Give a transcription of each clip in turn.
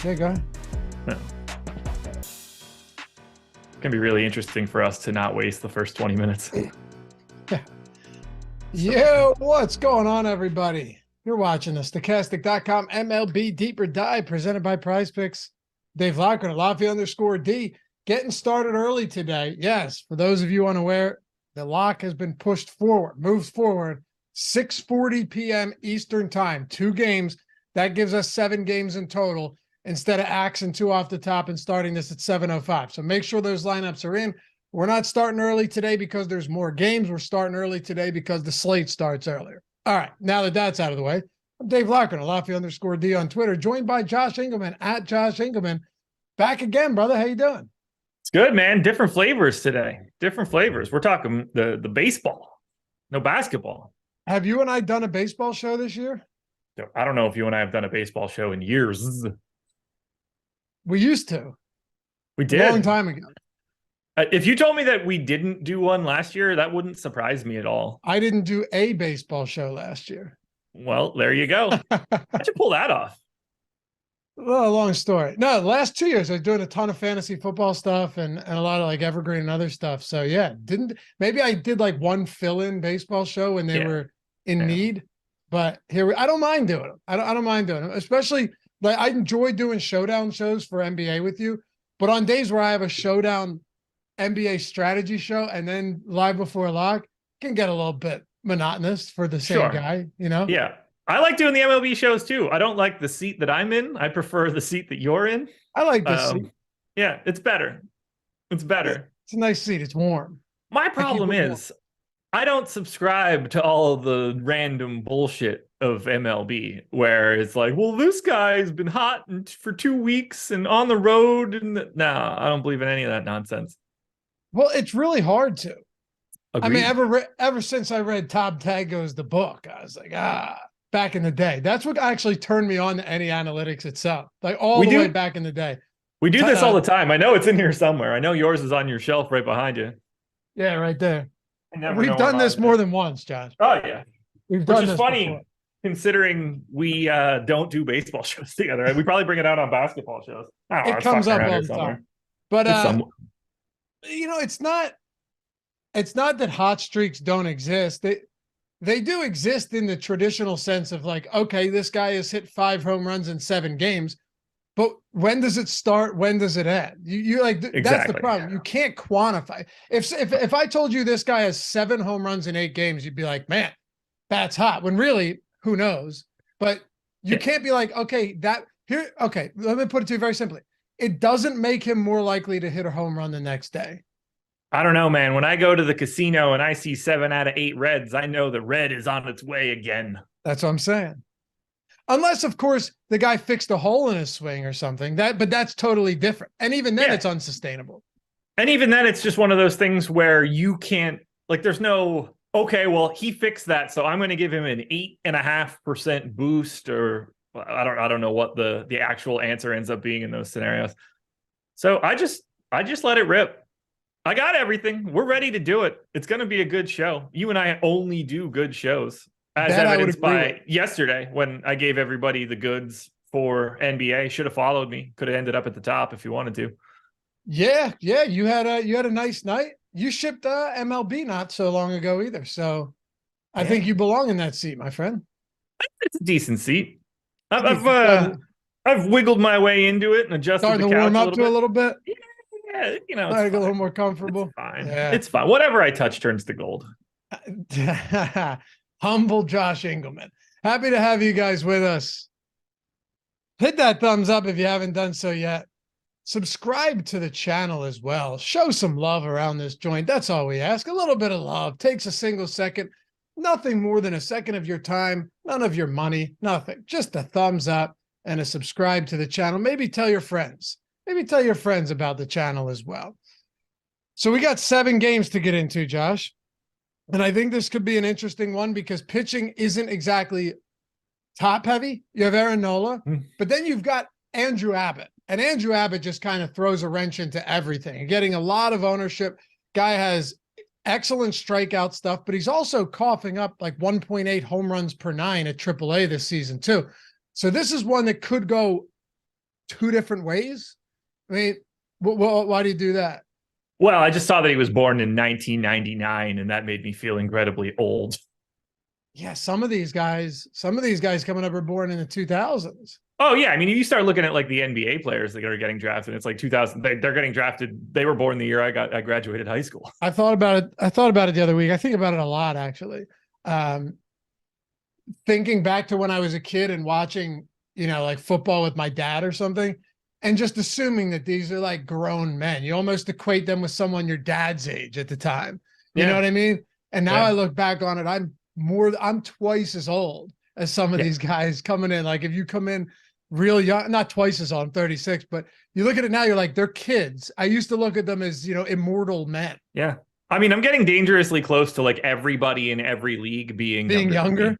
Yeah, go ahead. No. It's going to be really interesting for us to not waste the first 20 minutes. Yo, what's going on, everybody? You're watching the Stochastic.com MLB Deeper Dive presented by Prize Picks. Dave Loughran at Lafayette_D getting started early today. Yes, for those of you unaware, the lock has been pushed forward, moves forward, 6:40 p.m. Eastern time. 2 games. That gives us 7 games in total instead of axing 2 off the top and starting this at 7:05. So make sure those lineups are in. We're not starting early today because there's more games. We're starting early today because the slate starts earlier. All right, now that that's out of the way, I'm Dave Loughran, Lafayette_D on Twitter, joined by Josh Engleman at Josh Engleman. Back again, brother. How you doing? It's good, man. Different flavors today. Different flavors. We're talking the baseball, no basketball. Have you and I done a baseball show this year? I don't know if you and I have done a baseball show in years. We used to. We did. A long time ago. If you told me that we didn't do one last year, that wouldn't surprise me at all. I didn't do a baseball show last year. Well, there you go. How'd you pull that off? Well, a long story. No, the last 2 years I was doing a ton of fantasy football stuff and a lot of like evergreen and other stuff. So yeah, maybe I did like one fill-in baseball show when they were in need. But I don't mind doing them. I don't mind doing them, especially like I enjoy doing showdown shows for NBA with you. But on days where I have a showdown NBA strategy show and then live before lock, can get a little bit monotonous for the same guy, you know? Yeah. I like doing the MLB shows too. I don't like the seat that I'm in. I prefer the seat that you're in. I like this seat. Yeah, it's better. It's better. It's a nice seat. It's warm. My problem is I don't subscribe to all the random bullshit of MLB where it's like, well, this guy's been hot for 2 weeks and on the road. And nah, I don't believe in any of that nonsense. Well, it's really hard to. Agreed. I mean, ever since I read Todd Tago's The Book, I was like, back in the day. That's what actually turned me on to any analytics itself. Like all the way back in the day. We do this all the time. I know it's in here somewhere. I know yours is on your shelf right behind you. Yeah, right there. We've done this more than once, Josh. Oh, yeah. We've done this this funny before. Considering we don't do baseball shows together. Right? We probably bring it out on basketball shows. It comes up all the time. But you know, it's not that hot streaks don't exist. They do exist in the traditional sense of like, okay, this guy has hit 5 home runs in 7 games, but when does it start? When does it end? You like, exactly. That's the problem. You can't quantify. If I told you this guy has 7 home runs in 8 games, you'd be like, man, that's hot. When really, who knows? But you can't be like, okay, let me put it to you very simply. It doesn't make him more likely to hit a home run the next day. I don't know, man. When I go to the casino and I see 7 out of 8 reds, I know the red is on its way again. That's what I'm saying. Unless, of course, the guy fixed a hole in his swing or something. But that's totally different. And even then, it's unsustainable. And even then, it's just one of those things where you can't, like, there's no, okay, well, he fixed that, so I'm going to give him an 8.5% boost, or I don't know what the actual answer ends up being in those scenarios. So I just let it rip. I got everything. We're ready to do it. It's going to be a good show. You and I only do good shows, as evidenced by yesterday when I gave everybody the goods for NBA. Should have followed me. Could have ended up at the top if you wanted to. Yeah. You had a nice night. You shipped MLB not so long ago either. So I think you belong in that seat, my friend. It's a decent seat. I've wiggled my way into it and adjusted starting the couch to warm up to a little bit. Yeah, you know, it's a little more comfortable. It's fine. Yeah. It's fine. Whatever I touch turns to gold. Humble Josh Engleman. Happy to have you guys with us. Hit that thumbs up if you haven't done so yet. Subscribe to the channel as well. Show some love around this joint. That's all we ask. A little bit of love. Takes a single second. Nothing more than a second of your time. None of your money. Nothing. Just a thumbs up and a subscribe to the channel. Maybe tell your friends. Maybe tell your friends about the channel as well. So we got 7 games to get into, Josh. And I think this could be an interesting one because pitching isn't exactly top heavy. You have Aaron Nola, but then you've got Andrew Abbott. And Andrew Abbott just kind of throws a wrench into everything. Getting a lot of ownership. Guy has excellent strikeout stuff, but he's also coughing up like 1.8 home runs per 9 at AAA this season too. So this is one that could go two different ways? I mean, why do you do that? Well, I just saw that he was born in 1999, and that made me feel incredibly old. Yeah, some of these guys coming up are born in the 2000s. Oh yeah, I mean, if you start looking at like the NBA players that are getting drafted, it's like 2000. They're getting drafted. They were born the year I graduated high school. I thought about it the other week. I think about it a lot, actually. Thinking back to when I was a kid and watching, like football with my dad or something, and just assuming that these are like grown men. You almost equate them with someone your dad's age at the time. You know what I mean? And now I look back on it, I'm twice as old as some of these guys coming in. Like if you come in real young, not twice as old, I'm 36, but you look at it now, you're like, they're kids. I used to look at them as, immortal men. Yeah. I mean, I'm getting dangerously close to like everybody in every league being younger.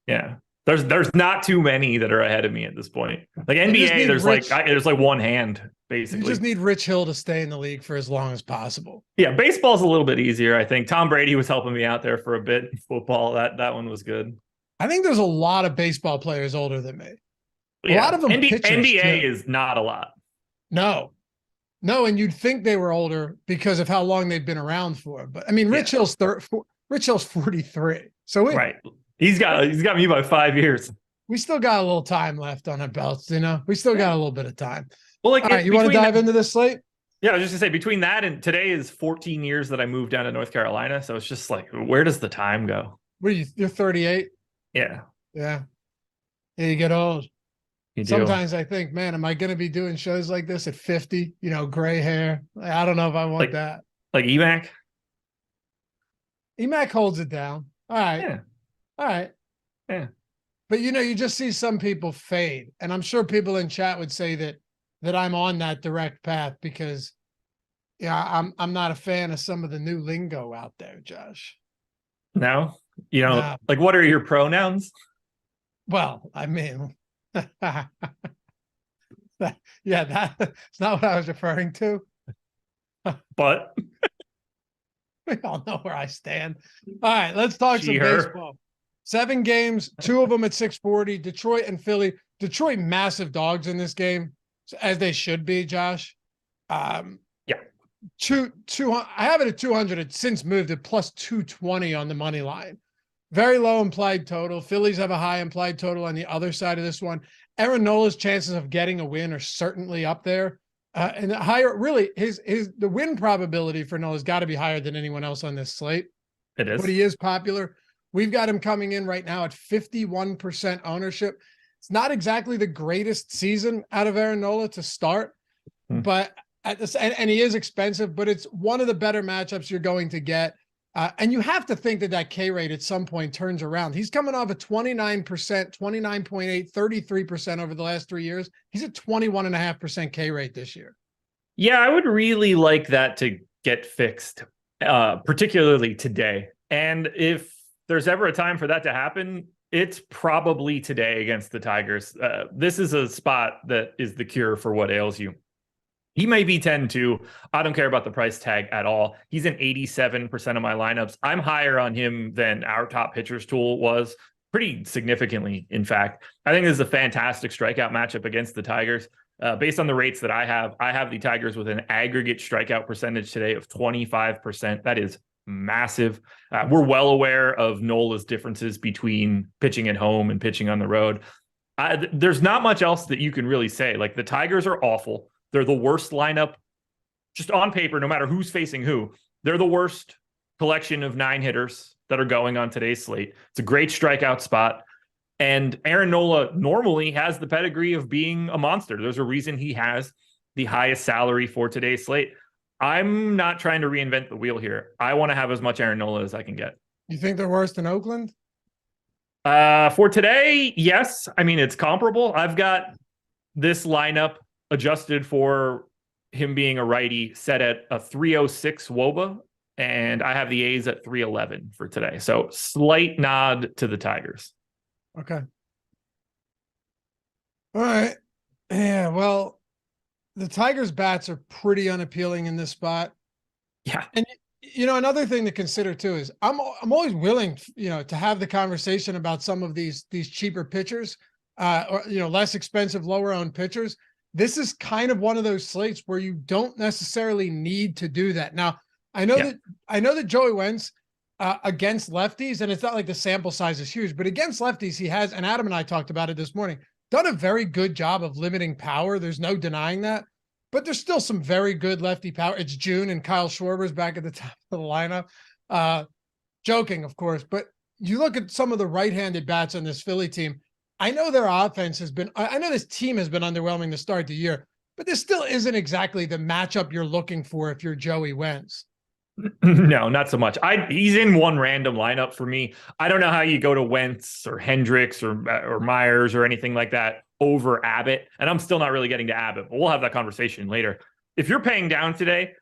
Yeah. There's not too many that are ahead of me at this point. Like NBA, there's like one hand basically. You just need Rich Hill to stay in the league for as long as possible. Yeah, baseball's a little bit easier. I think Tom Brady was helping me out there for a bit. Football, that one was good. I think there's a lot of baseball players older than me. A lot of them. NBA is not a lot. No, and you'd think they were older because of how long they've been around for. But I mean, Rich Hill's 43, so right. He's got me by 5 years. We still got a little time left on our belts, We still got a little bit of time. Well, like, all right, you want to dive into this slate? Yeah, I was just gonna say, between that and today is 14 years that I moved down to North Carolina. So it's just like, where does the time go? What are you? You're 38. Yeah. Yeah. You get old. You do. Sometimes I think, man, am I going to be doing shows like this at 50? Gray hair. I don't know if I want that. Like EMAC. EMAC holds it down. All right. Yeah. All right. Yeah. But you just see some people fade. And I'm sure people in chat would say that I'm on that direct path because I'm not a fan of some of the new lingo out there, Josh. No? Like what are your pronouns? Well, I mean that's not what I was referring to. But we all know where I stand. All right, let's talk some baseball. 7 games, 2 of them at 640. Detroit and Philly. Detroit massive dogs in this game, as they should be, Josh. Yeah. 200. I have it at 200. It's since moved to plus 220 on the money line. Very low implied total. Phillies have a high implied total on the other side of this one. Aaron Nola's chances of getting a win are certainly up there. And higher, really, the win probability for Nola's got to be higher than anyone else on this slate. It is. But he is popular. We've got him coming in right now at 51% ownership. It's not exactly the greatest season out of Aaron Nola to start, but and he is expensive, but it's one of the better matchups you're going to get. And you have to think that K rate at some point turns around. He's coming off a 29%, 29.8, 33% over the last 3 years. He's at 21.5% K rate this year. Yeah, I would really like that to get fixed, particularly today. And if there's ever a time for that to happen, it's probably today against the Tigers. This is a spot that is the cure for what ails you. He may be 10-2. I don't care about the price tag at all. He's in 87% of my lineups. I'm higher on him than our top pitchers tool was, pretty significantly, in fact. I think this is a fantastic strikeout matchup against the Tigers. Based on the rates that I have the Tigers with an aggregate strikeout percentage today of 25%. That is massive. We're well aware of Nola's differences between pitching at home and pitching on the road. There's not much else that you can really say. Like, the Tigers are awful. They're the worst lineup, just on paper, no matter who's facing who. They're the worst collection of 9 hitters that are going on today's slate. It's a great strikeout spot. And Aaron Nola normally has the pedigree of being a monster. There's a reason he has the highest salary for today's slate. I'm not trying to reinvent the wheel here. I want to have as much Aaron Nola as I can get. You think they're worse than Oakland? For today, yes. I mean, it's comparable. I've got this lineup adjusted for him being a righty set at a 306 WOBA, and I have the A's at 311 for today. So slight nod to the Tigers. Okay. All right. Yeah, well, the Tigers' bats are pretty unappealing in this spot. Yeah. And, another thing to consider too is I'm always willing, to have the conversation about some of these cheaper pitchers, or, less expensive, lower owned pitchers. this is kind of one of those slates where you don't necessarily need to do that. Now, I know that Joey Wentz against lefties, and it's not like the sample size is huge, but against lefties, he has, and Adam and I talked about it this morning, done a very good job of limiting power. There's no denying that, but there's still some very good lefty power. It's June and Kyle Schwarber's back at the top of the lineup. Joking, of course, but you look at some of the right-handed bats on this Philly team. I know their offense has been, I know this team has been underwhelming to start the year, but this still isn't exactly the matchup you're looking for if you're Joey Wentz. No, not so much. He's in one random lineup for me. I don't know how you go to Wentz or Hendricks or Myers or anything like that over Abbott. And I'm still not really getting to Abbott, but we'll have that conversation later. If you're paying down today,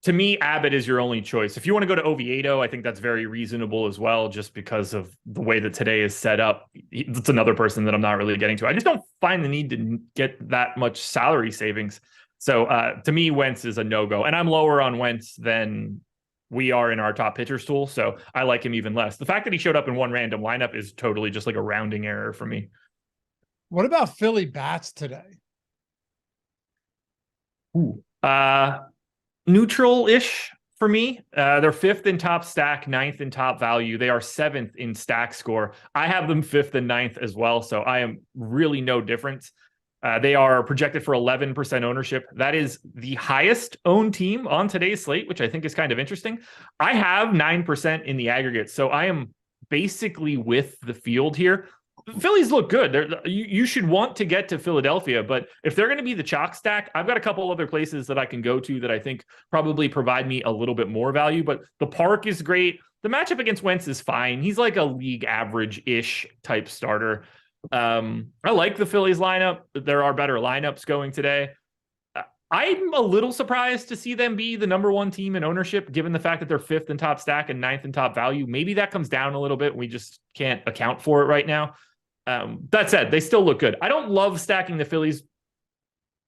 to me, Abbott is your only choice. If you want to go to Oviedo, I think that's very reasonable as well, just because of the way that today is set up. It's another person that I'm not really getting to. I just don't find the need to get that much salary savings. So to me, Wentz is a no-go. And I'm lower on Wentz than we are in our top pitchers tool. So I like him even less. The fact that he showed up in one random lineup is totally just like a rounding error for me. What about Philly bats today? Ooh. Neutral-ish for me. They're 5th in top stack, 9th in top value. They are 7th in stack score. I have them 5th and 9th as well, so I am really no difference. They are projected for 11% ownership. That is the highest owned team on today's slate, which I think is kind of interesting. I have 9% in the aggregate, so I am basically with the field here. Phillies look good. You should want to get to Philadelphia, but if they're going to be the chalk stack, I've got a couple other places that I can go to that I think probably provide me a little bit more value, but the park is great. The matchup against Wentz is fine. He's like a league average-ish type starter. I like the Phillies lineup. There are better lineups going today. I'm a little surprised to see them be the number one team in ownership, given the fact that they're 5th in top stack and 9th in top value. Maybe that comes down a little bit. We just can't account for it right now. That said, they still look good. I don't love stacking the Phillies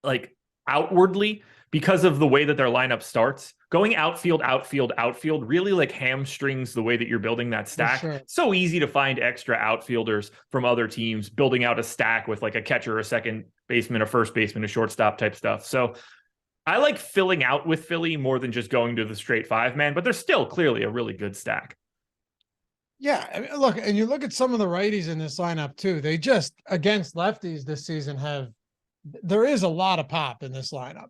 like outwardly because of the way that their lineup starts. Going outfield really like hamstrings the way that you're building that stack. Sure. It's so easy to find extra outfielders from other teams building out a stack with like a catcher, a second baseman, a first baseman, a shortstop type stuff. So I like filling out with Philly more than just going to the straight 5-man, but they're still clearly a really good stack. Yeah, I mean, look, and you look at some of the righties in this lineup too. They just, against lefties this season, there is a lot of pop in this lineup,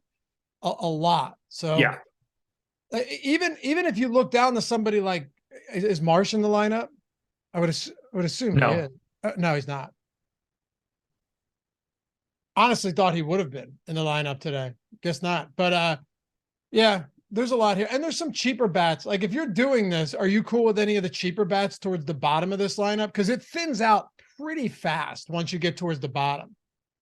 a lot. So yeah, even if you look down to somebody like, is Marsh in the lineup? I would assume no. He is. No, he's not. Honestly, thought he would have been in the lineup today. Guess not. But yeah. There's a lot here. And there's some cheaper bats. Like if you're doing this, are you cool with any of the cheaper bats towards the bottom of this lineup? Because it thins out pretty fast once you get towards the bottom.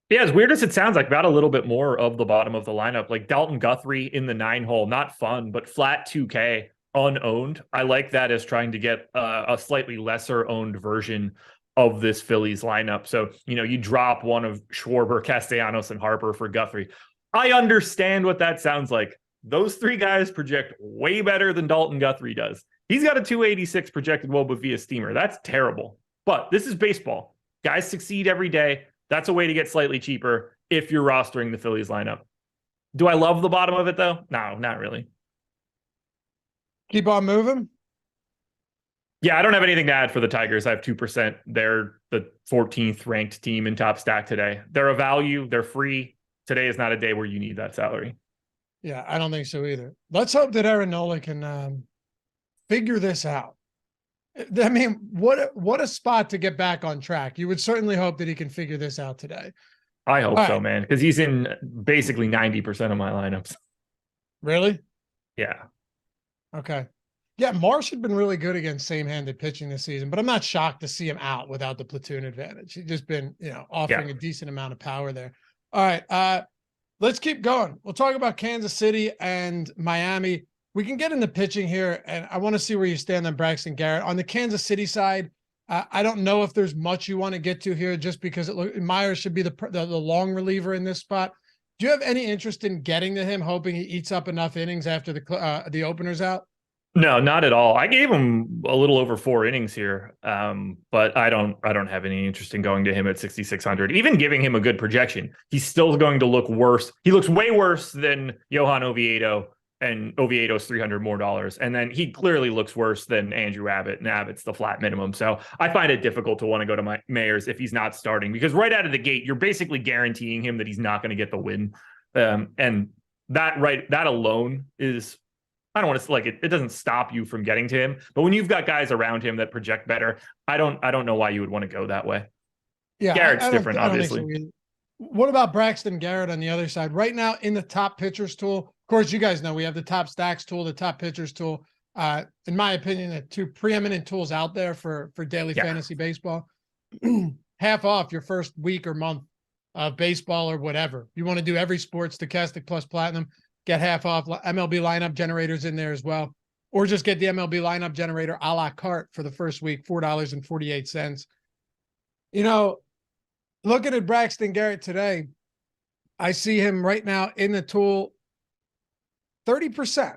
Yeah, as weird as it sounds, like about a little bit more of the bottom of the lineup. Like Dalton Guthrie in the 9-hole, not fun, but flat 2K, unowned. I like that as trying to get a slightly lesser owned version of this Phillies lineup. So, you drop one of Schwarber, Castellanos, and Harper for Guthrie. I understand what that sounds like. Those 3 guys project way better than Dalton Guthrie does. He's got a 286 projected WOBA via steamer. That's terrible. But this is baseball. Guys succeed every day. That's a way to get slightly cheaper if you're rostering the Phillies lineup. Do I love the bottom of it, though? No, not really. Keep on moving? Yeah, I don't have anything to add for the Tigers. I have 2%. They're the 14th ranked team in top stack today. They're a value. They're free. Today is not a day where you need that salary. Yeah, I don't think so either. Let's hope that Aaron Nola can figure this out. I mean, what a spot to get back on track. You would certainly hope that he can figure this out today. I hope so, man, because he's in basically 90% of my lineups. Really? Yeah. Okay. Yeah, Marsh had been really good against same-handed pitching this season, but I'm not shocked to see him out without the platoon advantage. He's just been, offering a decent amount of power there. All right. Let's keep going. We'll talk about Kansas City and Miami. We can get into pitching here, and I want to see where you stand on Braxton Garrett. On the Kansas City side, I don't know if there's much you want to get to here just because Myers should be the long reliever in this spot. Do you have any interest in getting to him, hoping he eats up enough innings after the opener's out? No, not at all. I gave him a little over 4 innings here, but I don't have any interest in going to him at 6,600. Even giving him a good projection, he's still going to look worse. He looks way worse than Johan Oviedo, and Oviedo's $300 more. And then he clearly looks worse than Andrew Abbott, and Abbott's the flat minimum. So I find it difficult to want to go to Mayers if he's not starting, because right out of the gate, you're basically guaranteeing him that he's not going to get the win. And that alone is, I don't want to like it. It doesn't stop you from getting to him, but when you've got guys around him that project better, I don't know why you would want to go that way. Yeah, Garrett's different, obviously. So what about Braxton Garrett on the other side? Right now in the top pitchers tool, of course, you guys know we have the top stacks tool, the top pitchers tool. In my opinion, the two preeminent tools out there for daily fantasy baseball. Half off your first week or month of baseball or whatever. You want to do every sport, Stochastic plus Platinum. Get half off. MLB lineup generators in there as well. Or just get the MLB lineup generator a la carte for the first week, $4.48. You know, looking at Braxton Garrett today, I see him right now in the tool 30%.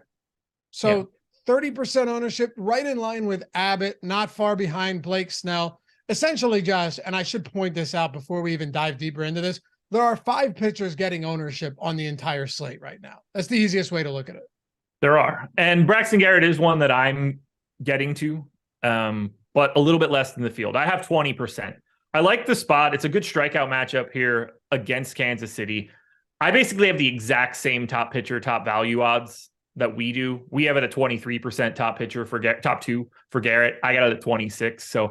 So 30% ownership, right in line with Abbott, not far behind Blake Snell. Essentially, Josh, and I should point this out before we even dive deeper into this, there are 5 pitchers getting ownership on the entire slate right now. That's the easiest way to look at it. There are. And Braxton Garrett is one that I'm getting to, but a little bit less than the field. I have 20%. I like the spot. It's a good strikeout matchup here against Kansas City. I basically have the exact same top pitcher, top value odds that we do. We have it at 23% top pitcher for top 2 for Garrett. I got it at 26. So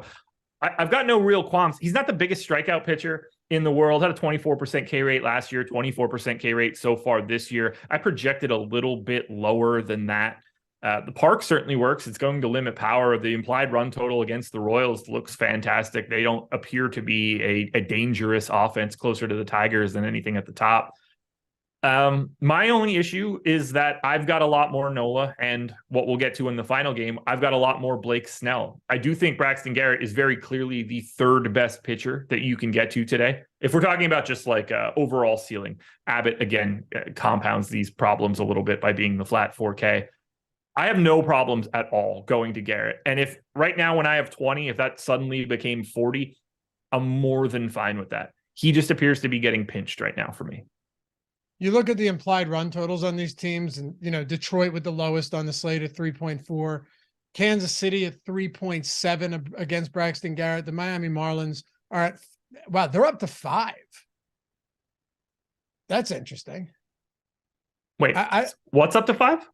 I've got no real qualms. He's not the biggest strikeout pitcher in the world. Had a 24% K rate last year, 24% K rate so far this year. I projected a little bit lower than that. The park certainly works. It's going to limit power. The implied run total against the Royals looks fantastic. They don't appear to be a dangerous offense, closer to the Tigers than anything at the top. My only issue is that I've got a lot more Nola, and what we'll get to in the final game, I've got a lot more Blake Snell. I do think Braxton Garrett is very clearly the 3rd best pitcher that you can get to today. If we're talking about just like overall ceiling, Abbott, again, compounds these problems a little bit by being the flat 4K. I have no problems at all going to Garrett. And if right now when I have 20, if that suddenly became 40, I'm more than fine with that. He just appears to be getting pinched right now for me. You look at the implied run totals on these teams, and, you know, Detroit with the lowest on the slate at 3.4, Kansas City at 3.7 against Braxton Garrett. The Miami Marlins are at, wow, they're up to 5. That's interesting. Wait, what's up to 5?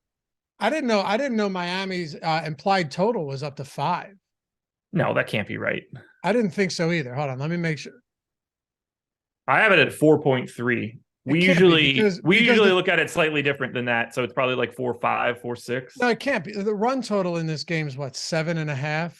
I didn't know Miami's implied total was up to 5. No, that can't be right. I didn't think so either. Hold on, let me make sure. I have it at 4.3. We usually look at it slightly different than that. So it's probably like 4.5, 4.6. No, it can't be. The run total in this game is what, 7.5?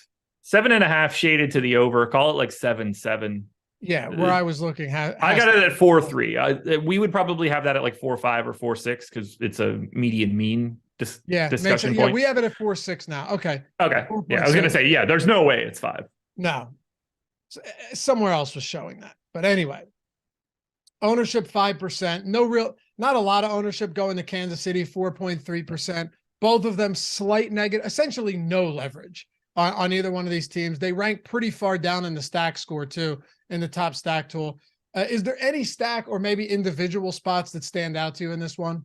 7.5 shaded to the over. Call it like 7.7. Yeah, where I was looking. I got it at 4.3. We would probably have that at like 4.5 or 4.6 because it's a median mean discussion point. Yeah, we have it at 4.6 now. Okay. Okay. Yeah, I was gonna say, there's no way it's 5. No, somewhere else was showing that. But anyway, ownership 5%. Not a lot of ownership going to Kansas City, 4.3%. Both of them slight negative, essentially no leverage on either one of these teams. They rank pretty far down in the stack score too, in the top stack tool. Is there any stack or maybe individual spots that stand out to you in this one?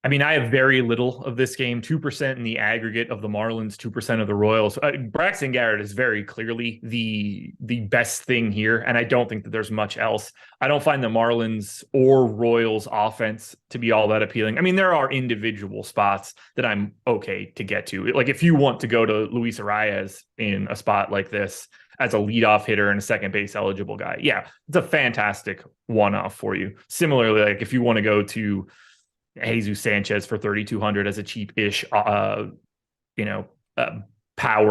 I mean, I have very little of this game, 2% in the aggregate of the Marlins, 2% of the Royals. Braxton Garrett is very clearly the best thing here, and I don't think that there's much else. I don't find the Marlins or Royals offense to be all that appealing. I mean, there are individual spots that I'm okay to get to. Like if you want to go to Luis Arias in a spot like this as a leadoff hitter and a second base eligible guy, yeah, it's a fantastic one-off for you. Similarly, like if you want to go to Jesus Sanchez for 3,200 as a cheap-ish, power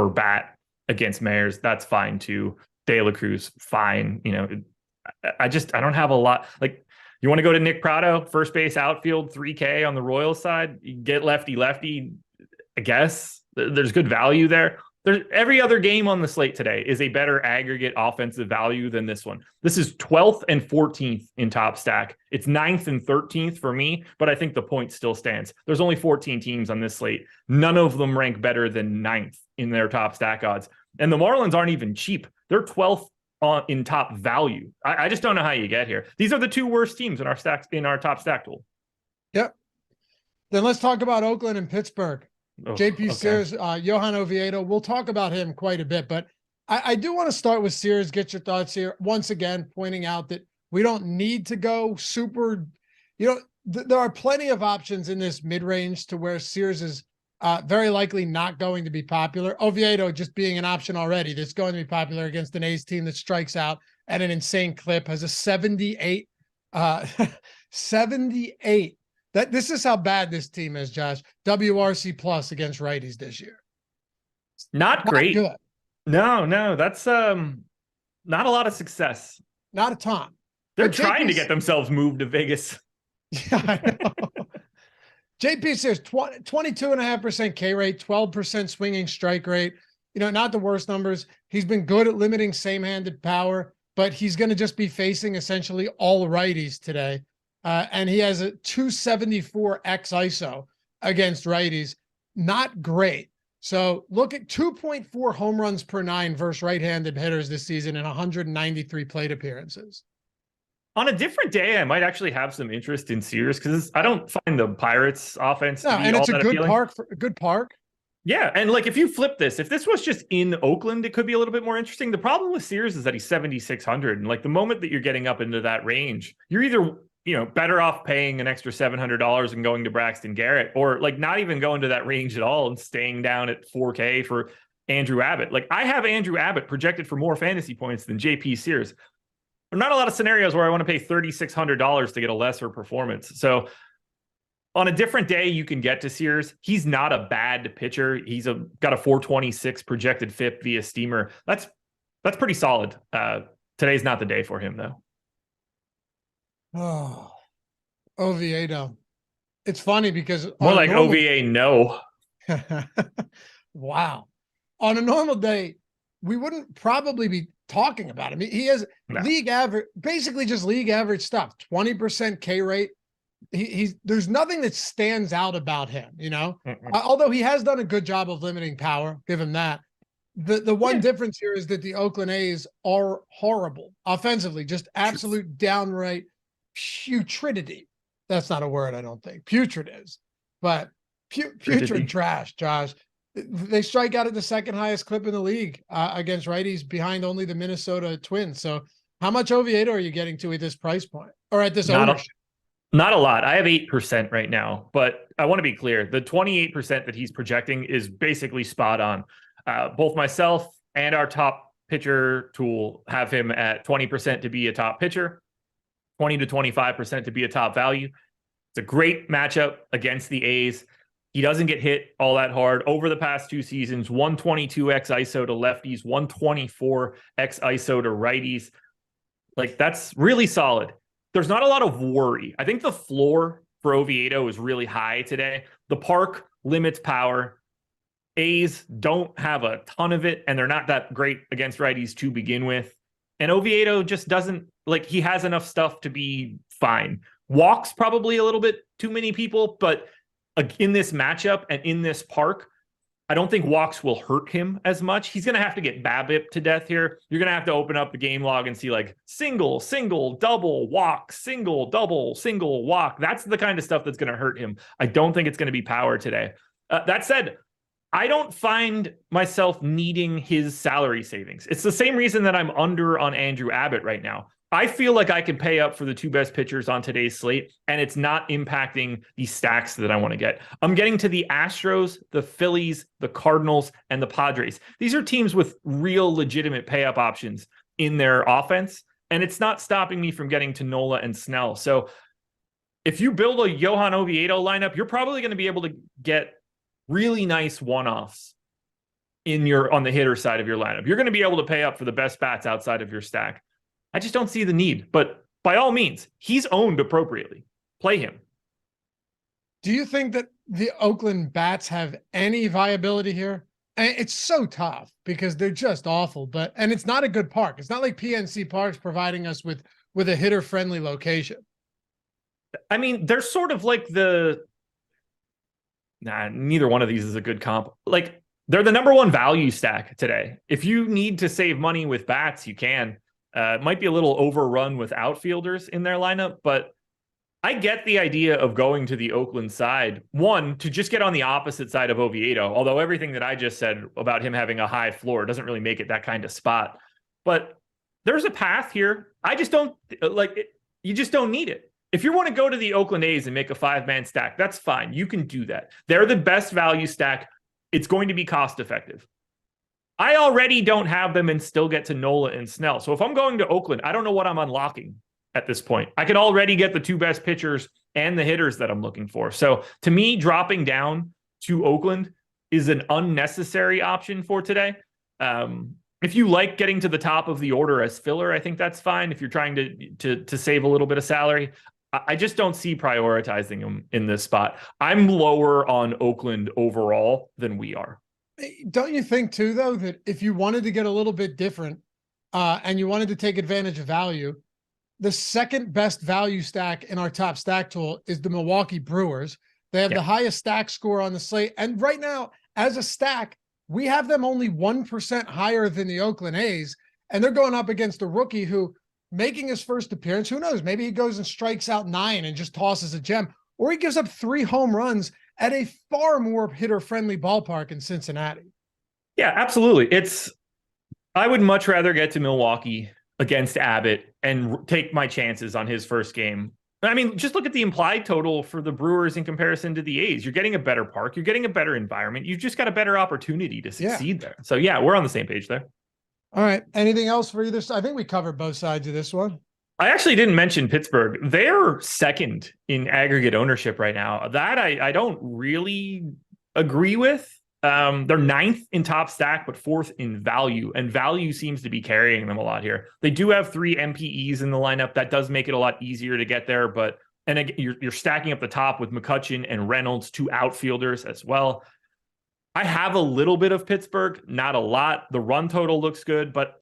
bat against Mayers, that's fine too. De La Cruz, fine. I don't have a lot. Like, you want to go to Nick Pratto, first base, outfield, 3K on the Royals side, you get lefty, I guess. There's good value there. Every other game on the slate today is a better aggregate offensive value than this one. This is 12th and 14th in top stack. It's 9th and 13th for me, but I think the point still stands. There's only 14 teams on this slate. None of them rank better than 9th in their top stack odds. And the Marlins aren't even cheap. They're 12th in top value. I just don't know how you get here. These are the two worst teams in our top stack tool. Yep. Then let's talk about Oakland and Pittsburgh. JP Sears, Johan Oviedo. We'll talk about him quite a bit, but I do want to start with Sears, get your thoughts here. Once again, pointing out that we don't need to go super, there are plenty of options in this mid-range to where Sears is very likely not going to be popular. Oviedo just being an option already that's going to be popular against an A's team that strikes out at an insane clip, has a 78, 78. This is how bad this team is, Josh. WRC plus against righties this year. Not great. Good. No, that's not a lot of success. Not a ton. They're trying to get themselves moved to Vegas. Yeah, I know. JP Sears, 22.5% K rate, 12% swinging strike rate. Not the worst numbers. He's been good at limiting same-handed power, but he's going to just be facing essentially all righties today. And he has a 274 X ISO against righties. Not great. So look at 2.4 home runs per 9 versus right-handed hitters this season in 193 plate appearances. On a different day, I might actually have some interest in Sears because I don't find the Pirates offense to be and all it's a that good appealing. good park. Yeah, and if you flip this, if this was just in Oakland, it could be a little bit more interesting. The problem with Sears is that he's 7,600, and the moment that you're getting up into that range, you're either better off paying an extra $700 and going to Braxton Garrett, or not even going to that range at all and staying down at 4K for Andrew Abbott. I have Andrew Abbott projected for more fantasy points than JP Sears. There are not a lot of scenarios where I want to pay $3,600 to get a lesser performance. So on a different day, you can get to Sears. He's not a bad pitcher. He's got a 426 projected FIP via Steamer. That's pretty solid. Today's not the day for him, though. Oh, Oviedo. It's funny because more like OVA, no. Wow. On a normal day, we wouldn't probably be talking about him. He has league average, basically just league average stuff. 20% K rate. There's nothing that stands out about him, although he has done a good job of limiting power. Give him that. The one difference here is that the Oakland A's are horrible offensively, just absolute downright putridity. That's not a word, I don't think. Putrid is, but putrid trash, Josh. They strike out at the second highest clip in the league against righties, behind only the Minnesota Twins. So how much Oviedo are you getting to at this price point or at this ownership? Not a lot. I have 8% right now, but I want to be clear. The 28% that he's projecting is basically spot on. Both myself and our top pitcher tool have him at 20% to be a top pitcher, 20 to 25% to be a top value. It's a great matchup against the A's. He doesn't get hit all that hard. Over the past 2 seasons, 122x ISO to lefties, 124x ISO to righties. That's really solid. There's not a lot of worry. I think the floor for Oviedo is really high today. The park limits power. A's don't have a ton of it, and they're not that great against righties to begin with. And Oviedo just doesn't, he has enough stuff to be fine. Walks probably a little bit too many people, but in this matchup and in this park, I don't think walks will hurt him as much. He's going to have to get BABIP to death here. You're going to have to open up the game log and see single, double, walk, single, double, single, walk. That's the kind of stuff that's going to hurt him. I don't think it's going to be power today. That said, I don't find myself needing his salary savings. It's the same reason that I'm under on Andrew Abbott right now. I feel like I can pay up for the 2 best pitchers on today's slate, and it's not impacting the stacks that I want to get. I'm getting to the Astros, the Phillies, the Cardinals, and the Padres. These are teams with real legitimate pay-up options in their offense, and it's not stopping me from getting to Nola and Snell. So if you build a Johan Oviedo lineup, you're probably going to be able to get really nice one-offs on the hitter side of your lineup. You're going to be able to pay up for the best bats outside of your stack. I just don't see the need, but by all means, he's owned appropriately. Play him. Do you think that the Oakland bats have any viability here? And it's so tough because they're just awful, and it's not a good park. It's not like PNC Park's providing us with a hitter friendly location. I mean, they're sort of like neither one of these is a good comp. Like, they're the number one value stack today. If you need to save money with bats, you can. It might be a little overrun with outfielders in their lineup, but I get the idea of going to the Oakland side. One, to just get on the opposite side of Oviedo, although everything that I just said about him having a high floor doesn't really make it that kind of spot. But there's a path here. I just don't like it. You just don't need it. If you want to go to the Oakland A's and make a 5-man stack, that's fine. You can do that. They're the best value stack. It's going to be cost effective. I already don't have them and still get to Nola and Snell. So if I'm going to Oakland, I don't know what I'm unlocking at this point. I can already get the 2 best pitchers and the hitters that I'm looking for. So to me, dropping down to Oakland is an unnecessary option for today. If you like getting to the top of the order as filler, I think that's fine. If you're trying to save a little bit of salary, I just don't see prioritizing them in this spot. I'm lower on Oakland overall than we are. Don't you think too, though, that if you wanted to get a little bit different and you wanted to take advantage of value, the second best value stack in our top stack tool is the Milwaukee Brewers. They have the highest stack score on the slate. And right now, as a stack, we have them only 1% higher than the Oakland A's. And they're going up against a rookie who, making his first appearance, who knows, maybe he goes and strikes out 9 and just tosses a gem, or he gives up 3 home runs at a far more hitter-friendly ballpark in Cincinnati. Yeah, absolutely. I would much rather get to Milwaukee against Abbott and take my chances on his first game. I mean, just look at the implied total for the Brewers in comparison to the A's. You're getting a better park. You're getting a better environment. You've just got a better opportunity to succeed there. So yeah, we're on the same page there. All right. Anything else for either side? I think we covered both sides of this one. I actually didn't mention Pittsburgh. They're second in aggregate ownership right now. That I don't really agree with. They're 9th in top stack, but 4th in value, and value seems to be carrying them a lot here. They do have 3 MPEs in the lineup. That does make it a lot easier to get there, and again, you're stacking up the top with McCutchen and Reynolds, 2 outfielders as well. I have a little bit of Pittsburgh, not a lot. The run total looks good, but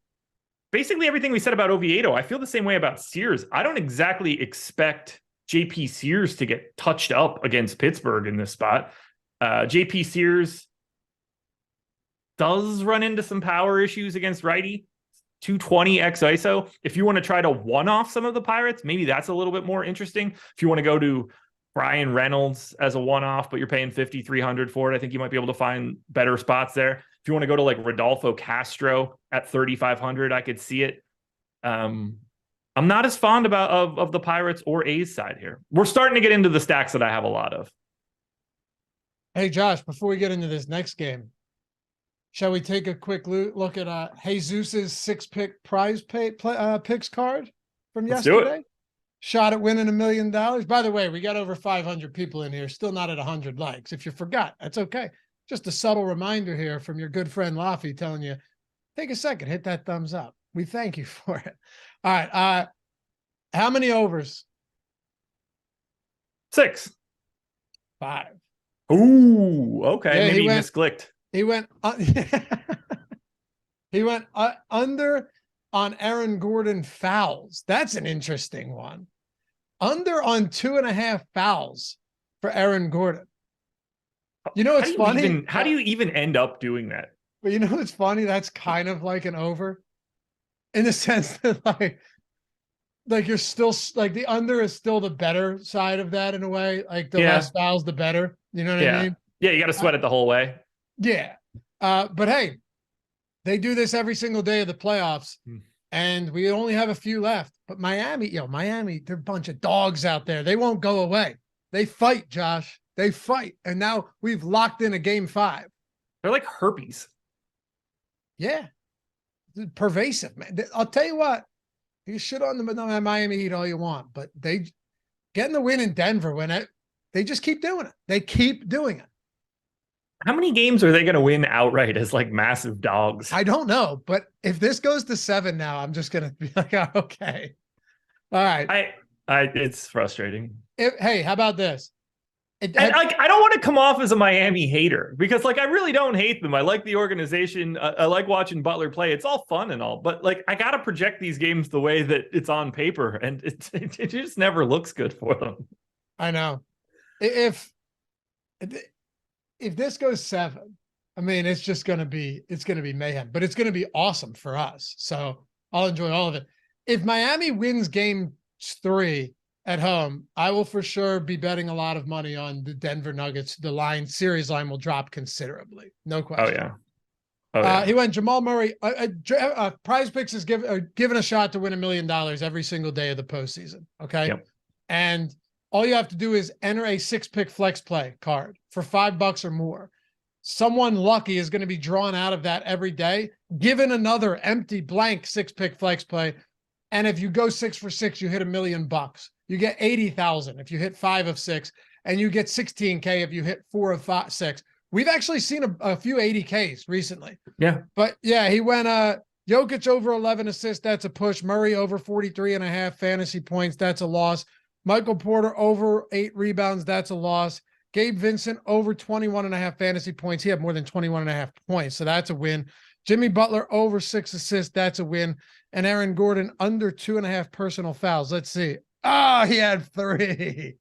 basically everything we said about Oviedo, I feel the same way about Sears. I don't exactly expect JP Sears to get touched up against Pittsburgh in this spot. JP Sears does run into some power issues against righty. 220 x ISO. If you want to try to one-off some of the Pirates, maybe that's a little bit more interesting. If you want to go to Brian Reynolds as a one-off, but you're paying $5,300 for it, I think you might be able to find better spots there. If you want to go to like Rodolfo Castro at $3,500, I could see it. I'm not as fond of the Pirates or A's side here. We're starting to get into the stacks that I have a lot of. Hey, Josh, before we get into this next game, shall we take a quick look at Jesus's 6-pick prize picks card from yesterday? Shot at winning $1 million. By the way, we got over 500 people in here, still not at 100 likes. If you forgot, that's okay. Just a subtle reminder here from your good friend Laffy telling you, take a second, hit that thumbs up. We thank you for it. All right. How many overs? 6. 5. Ooh, okay. Yeah, maybe he misclicked. He went under on Aaron Gordon fouls. That's an interesting one. Under on 2.5 fouls for Aaron Gordon. You know what's funny? How do you even end up doing that? But you know what's funny? That's kind of like an over, in the sense that like you're still like the under is still the better side of that in a way. Like the less fouls, the better. You know what I mean? Yeah, you got to sweat it the whole way. Yeah. But hey, they do this every single day of the playoffs, and we only have a few left. But Miami, they're a bunch of dogs out there. They won't go away. They fight, Josh. They fight. And now we've locked in a game 5. They're like herpes. Yeah. Pervasive, man. I'll tell you what, you shit on the Miami Heat all you want, but they getting the win in Denver they just keep doing it. They keep doing it. How many games are they going to win outright as like massive dogs? I don't know, but if this goes to 7 now, I'm just going to be like, oh, okay. All right. It's frustrating. Hey, how about this? And I don't want to come off as a Miami hater because I really don't hate them. I like the organization. I like watching Butler play. It's all fun and all, but I got to project these games the way that it's on paper, and it just never looks good for them. I know. If this goes 7, I mean, it's going to be mayhem, but it's going to be awesome for us. So I'll enjoy all of it. If Miami wins game 3 at home, I will for sure be betting a lot of money on the Denver Nuggets. The series line will drop considerably. No question. Oh, yeah. He went Jamal Murray. Prize Picks is given a shot to win $1 million every single day of the postseason. Okay. Yep. And all you have to do is enter a 6-pick flex play card for $5 or more. Someone lucky is going to be drawn out of that every day, given another empty blank 6-pick flex play. And if you go 6 for 6, you hit $1 million. You get 80,000 if you hit 5 of 6, and you get 16K if you hit 4 of 6. We've actually seen a few 80Ks recently. Yeah. But yeah, he went Jokic over 11 assists. That's a push. Murray over 43.5 fantasy points. That's a loss. Michael Porter over 8 rebounds. That's a loss. Gabe Vincent over 21.5 fantasy points. He had more than 21.5 points. So that's a win. Jimmy Butler over 6 assists. That's a win. And Aaron Gordon under 2.5 personal fouls. Let's see. Oh, he had 3.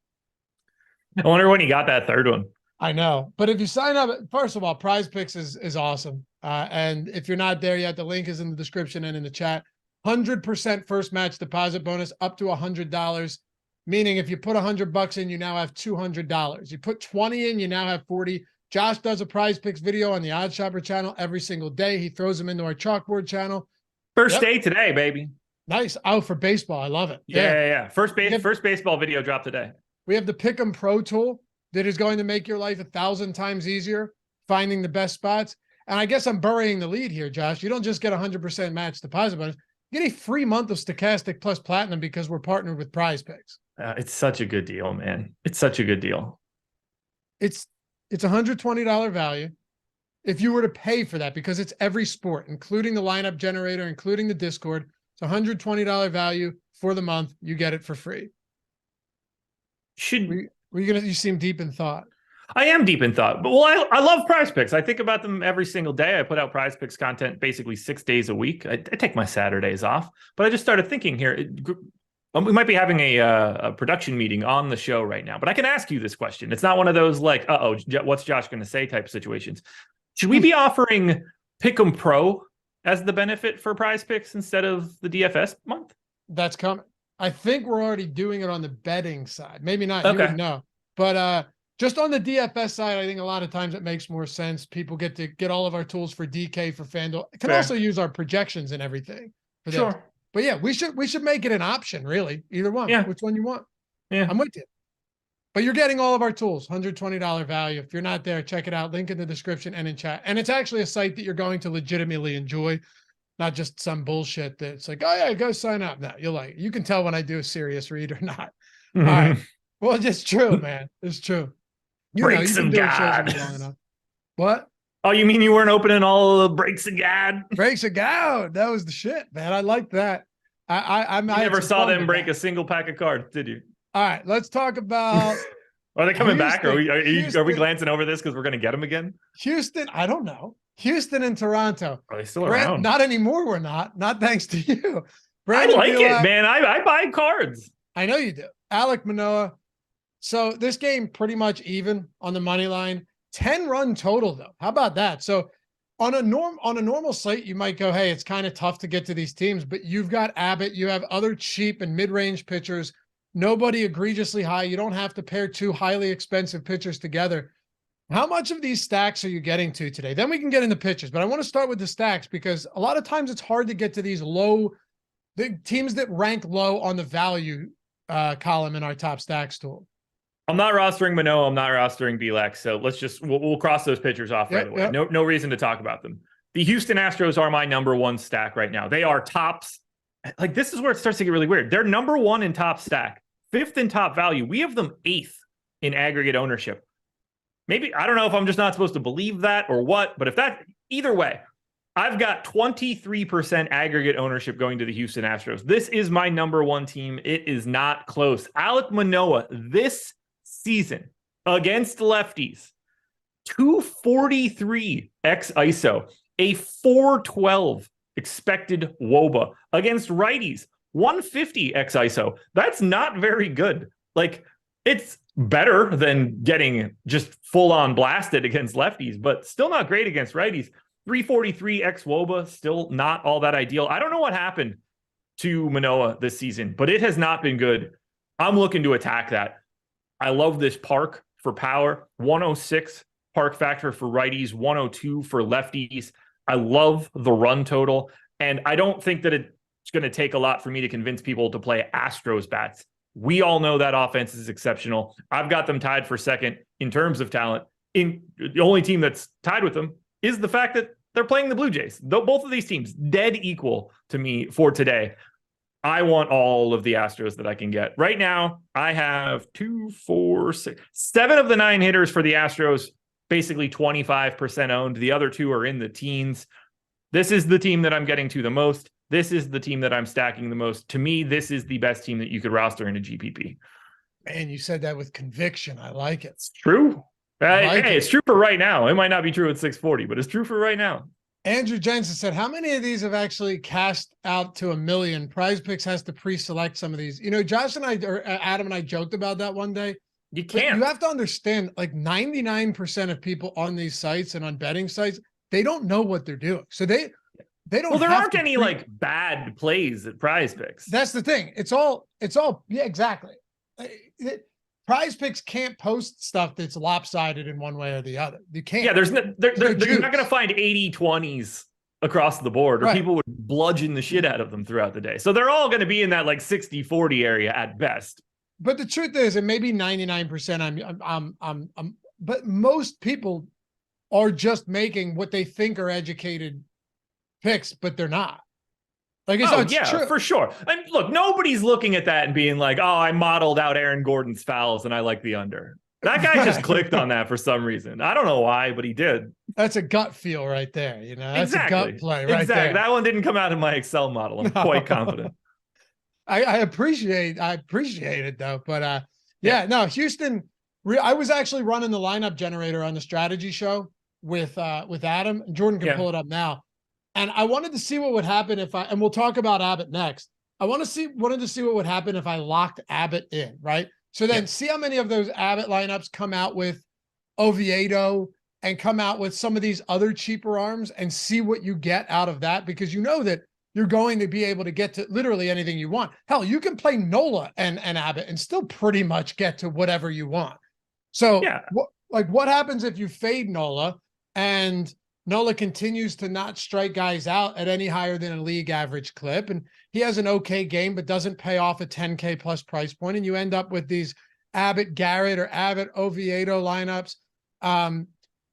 I wonder when he got that third one. I know. But if you sign up, first of all, Prize Picks is awesome. And if you're not there yet, the link is in the description and in the chat. 100% first match deposit bonus up to $100. Meaning if you put $100 in, you now have $200. You put 20 in, you now have 40. Josh does a Prize Picks video on the Odd Shopper channel every single day. He throws them into our chalkboard channel. First day today, baby. Nice. Oh, for baseball. I love it. Yeah. First baseball video dropped today. We have the Pick'em Pro tool that is going to make your life 1,000 times easier, finding the best spots. And I guess I'm burying the lead here, Josh. You don't just get 100% match deposit bonus. You get a free month of Stochastic plus Platinum because we're partnered with Prize Picks. It's such a good deal, man. It's such a good deal. It's $120 value if you were to pay for that, because it's every sport, including the lineup generator, including the Discord. It's $120 value for the month. You get it for free. You seem deep in thought. I am deep in thought, but I love Prize Picks. I think about them every single day. I put out Prize Picks content basically 6 days a week. I take my Saturdays off, but I just started thinking here. We might be having a production meeting on the show right now, but I can ask you this question. It's not one of those what's Josh going to say type of situations. Should we be offering Pick'em Pro as the benefit for Prize Picks instead of the DFS month? That's coming. I think we're already doing it on the betting side. Maybe not. Okay. You would know. But just on the DFS side, I think a lot of times it makes more sense. People get to get all of our tools for DK, for FanDuel. Can also use our projections and everything for this. Sure. But yeah, we should make it an option, really. Either one. Yeah. Which one you want. Yeah. I'm with you. But you're getting all of our tools, $120 value. If you're not there, check it out. Link in the description and in chat. And it's actually a site that you're going to legitimately enjoy, not just some bullshit that's like, oh yeah, go sign up. No, you can tell when I do a serious read or not. All right. Well, it's true, man. It's true. Breaks of God. Long enough. What? Oh, you mean you weren't opening all the Breaks of God? Breaks of God. That was the shit, man. I like that. I never saw them break a single pack of cards, did you? All right, let's talk about. Are they coming back? Are we glancing over this because we're going to get them again? Houston, I don't know. Houston and Toronto. Are they still around? Not anymore. We're not. Not thanks to you. I like it, man. I buy cards. I know you do. Alek Manoah. So this game pretty much even on the money line. 10-run total though. How about that? So on a normal slate, you might go, hey, it's kind of tough to get to these teams, but you've got Abbott, you have other cheap and mid-range pitchers, nobody egregiously high. You don't have to pair 2 highly expensive pitchers together. How much of these stacks are you getting to today? Then we can get into pitchers, but I want to start with the stacks because a lot of times it's hard to get to these the teams that rank low on the value column in our top stacks tool. I'm not rostering Manoah. I'm not rostering Bielak. So we'll cross those pitchers off right away. Yep. No reason to talk about them. The Houston Astros are my number 1 stack right now. They are tops. Like, this is where it starts to get really weird. They're number 1 in top stack, 5th in top value. We have them 8th in aggregate ownership. Maybe, I don't know if I'm just not supposed to believe that or what, but either way, I've got 23% aggregate ownership going to the Houston Astros. This is my number 1 team. It is not close. Alek Manoah this season, against lefties, 243 x ISO, a 412 expected WOBA. Against righties, 150 x ISO. That's not very good. Like, it's better than getting just full on blasted against lefties, but still not great against righties. 343 x WOBA, still not all that ideal. I don't know what happened to Manoah this season, but it has not been good. I'm looking to attack that. I love this park for power. 106 park factor for righties, 102 for lefties. I love the run total. And I don't think that it's going to take a lot for me to convince people to play Astros bats. We all know that offense is exceptional. I've got them tied for second in terms of talent. The only team that's tied with them is the fact that they're playing the Blue Jays. Both of these teams, dead equal to me for today. I want all of the Astros that I can get. Right now, I have 2, 4, 6, 7 of the 9 hitters for the Astros, basically 25% owned. The other 2 are in the teens. This is the team that I'm getting to the most. This is the team that I'm stacking the most. To me, this is the best team that you could roster in a GPP. Man, you said that with conviction. I like it. It's true. It's true for right now. It might not be true at 640, but it's true for right now. Andrew Jensen said, how many of these have actually cashed out to $1 million? Prize Picks has to pre-select some of these. You know, Josh and I, or Adam and I joked about that one day. You can't. You have to understand, like 99% of people on these sites and on betting sites, they don't know what they're doing. So they don't. Well, there aren't any like bad plays at Prize Picks. That's the thing. It's all. Yeah, exactly. Prize Picks can't post stuff that's lopsided in one way or the other. You can't. Yeah, they're not going to find 80-20s across the board, or right. People would bludgeon the shit out of them throughout the day. So they're all going to be in that like 60-40 area at best. But the truth is, and maybe 99%, but most people are just making what they think are educated picks, but they're not. Like, it's true. For sure. And look, nobody's looking at that and being like, oh, I modeled out Aaron Gordon's fouls and I like the under. That guy just clicked on that for some reason. I don't know why, but he did. That's a gut feel right there. You know, that's a gut play right there. That one didn't come out of my Excel model. I'm quite confident. I appreciate it though. But no, Houston, I was actually running the lineup generator on the strategy show with Adam. Jordan can pull it up now. And I wanted to see what would happen and we'll talk about Abbott next. I wanted to see what would happen if I locked Abbott in, right? So then see how many of those Abbott lineups come out with Oviedo and come out with some of these other cheaper arms and see what you get out of that, because you know that you're going to be able to get to literally anything you want. Hell, you can play Nola and Abbott and still pretty much get to whatever you want. So what happens if you fade Nola and Nola continues to not strike guys out at any higher than a league average clip, and he has an okay game but doesn't pay off a 10K plus price point, and you end up with these Abbott Garrett or Abbott Oviedo lineups. And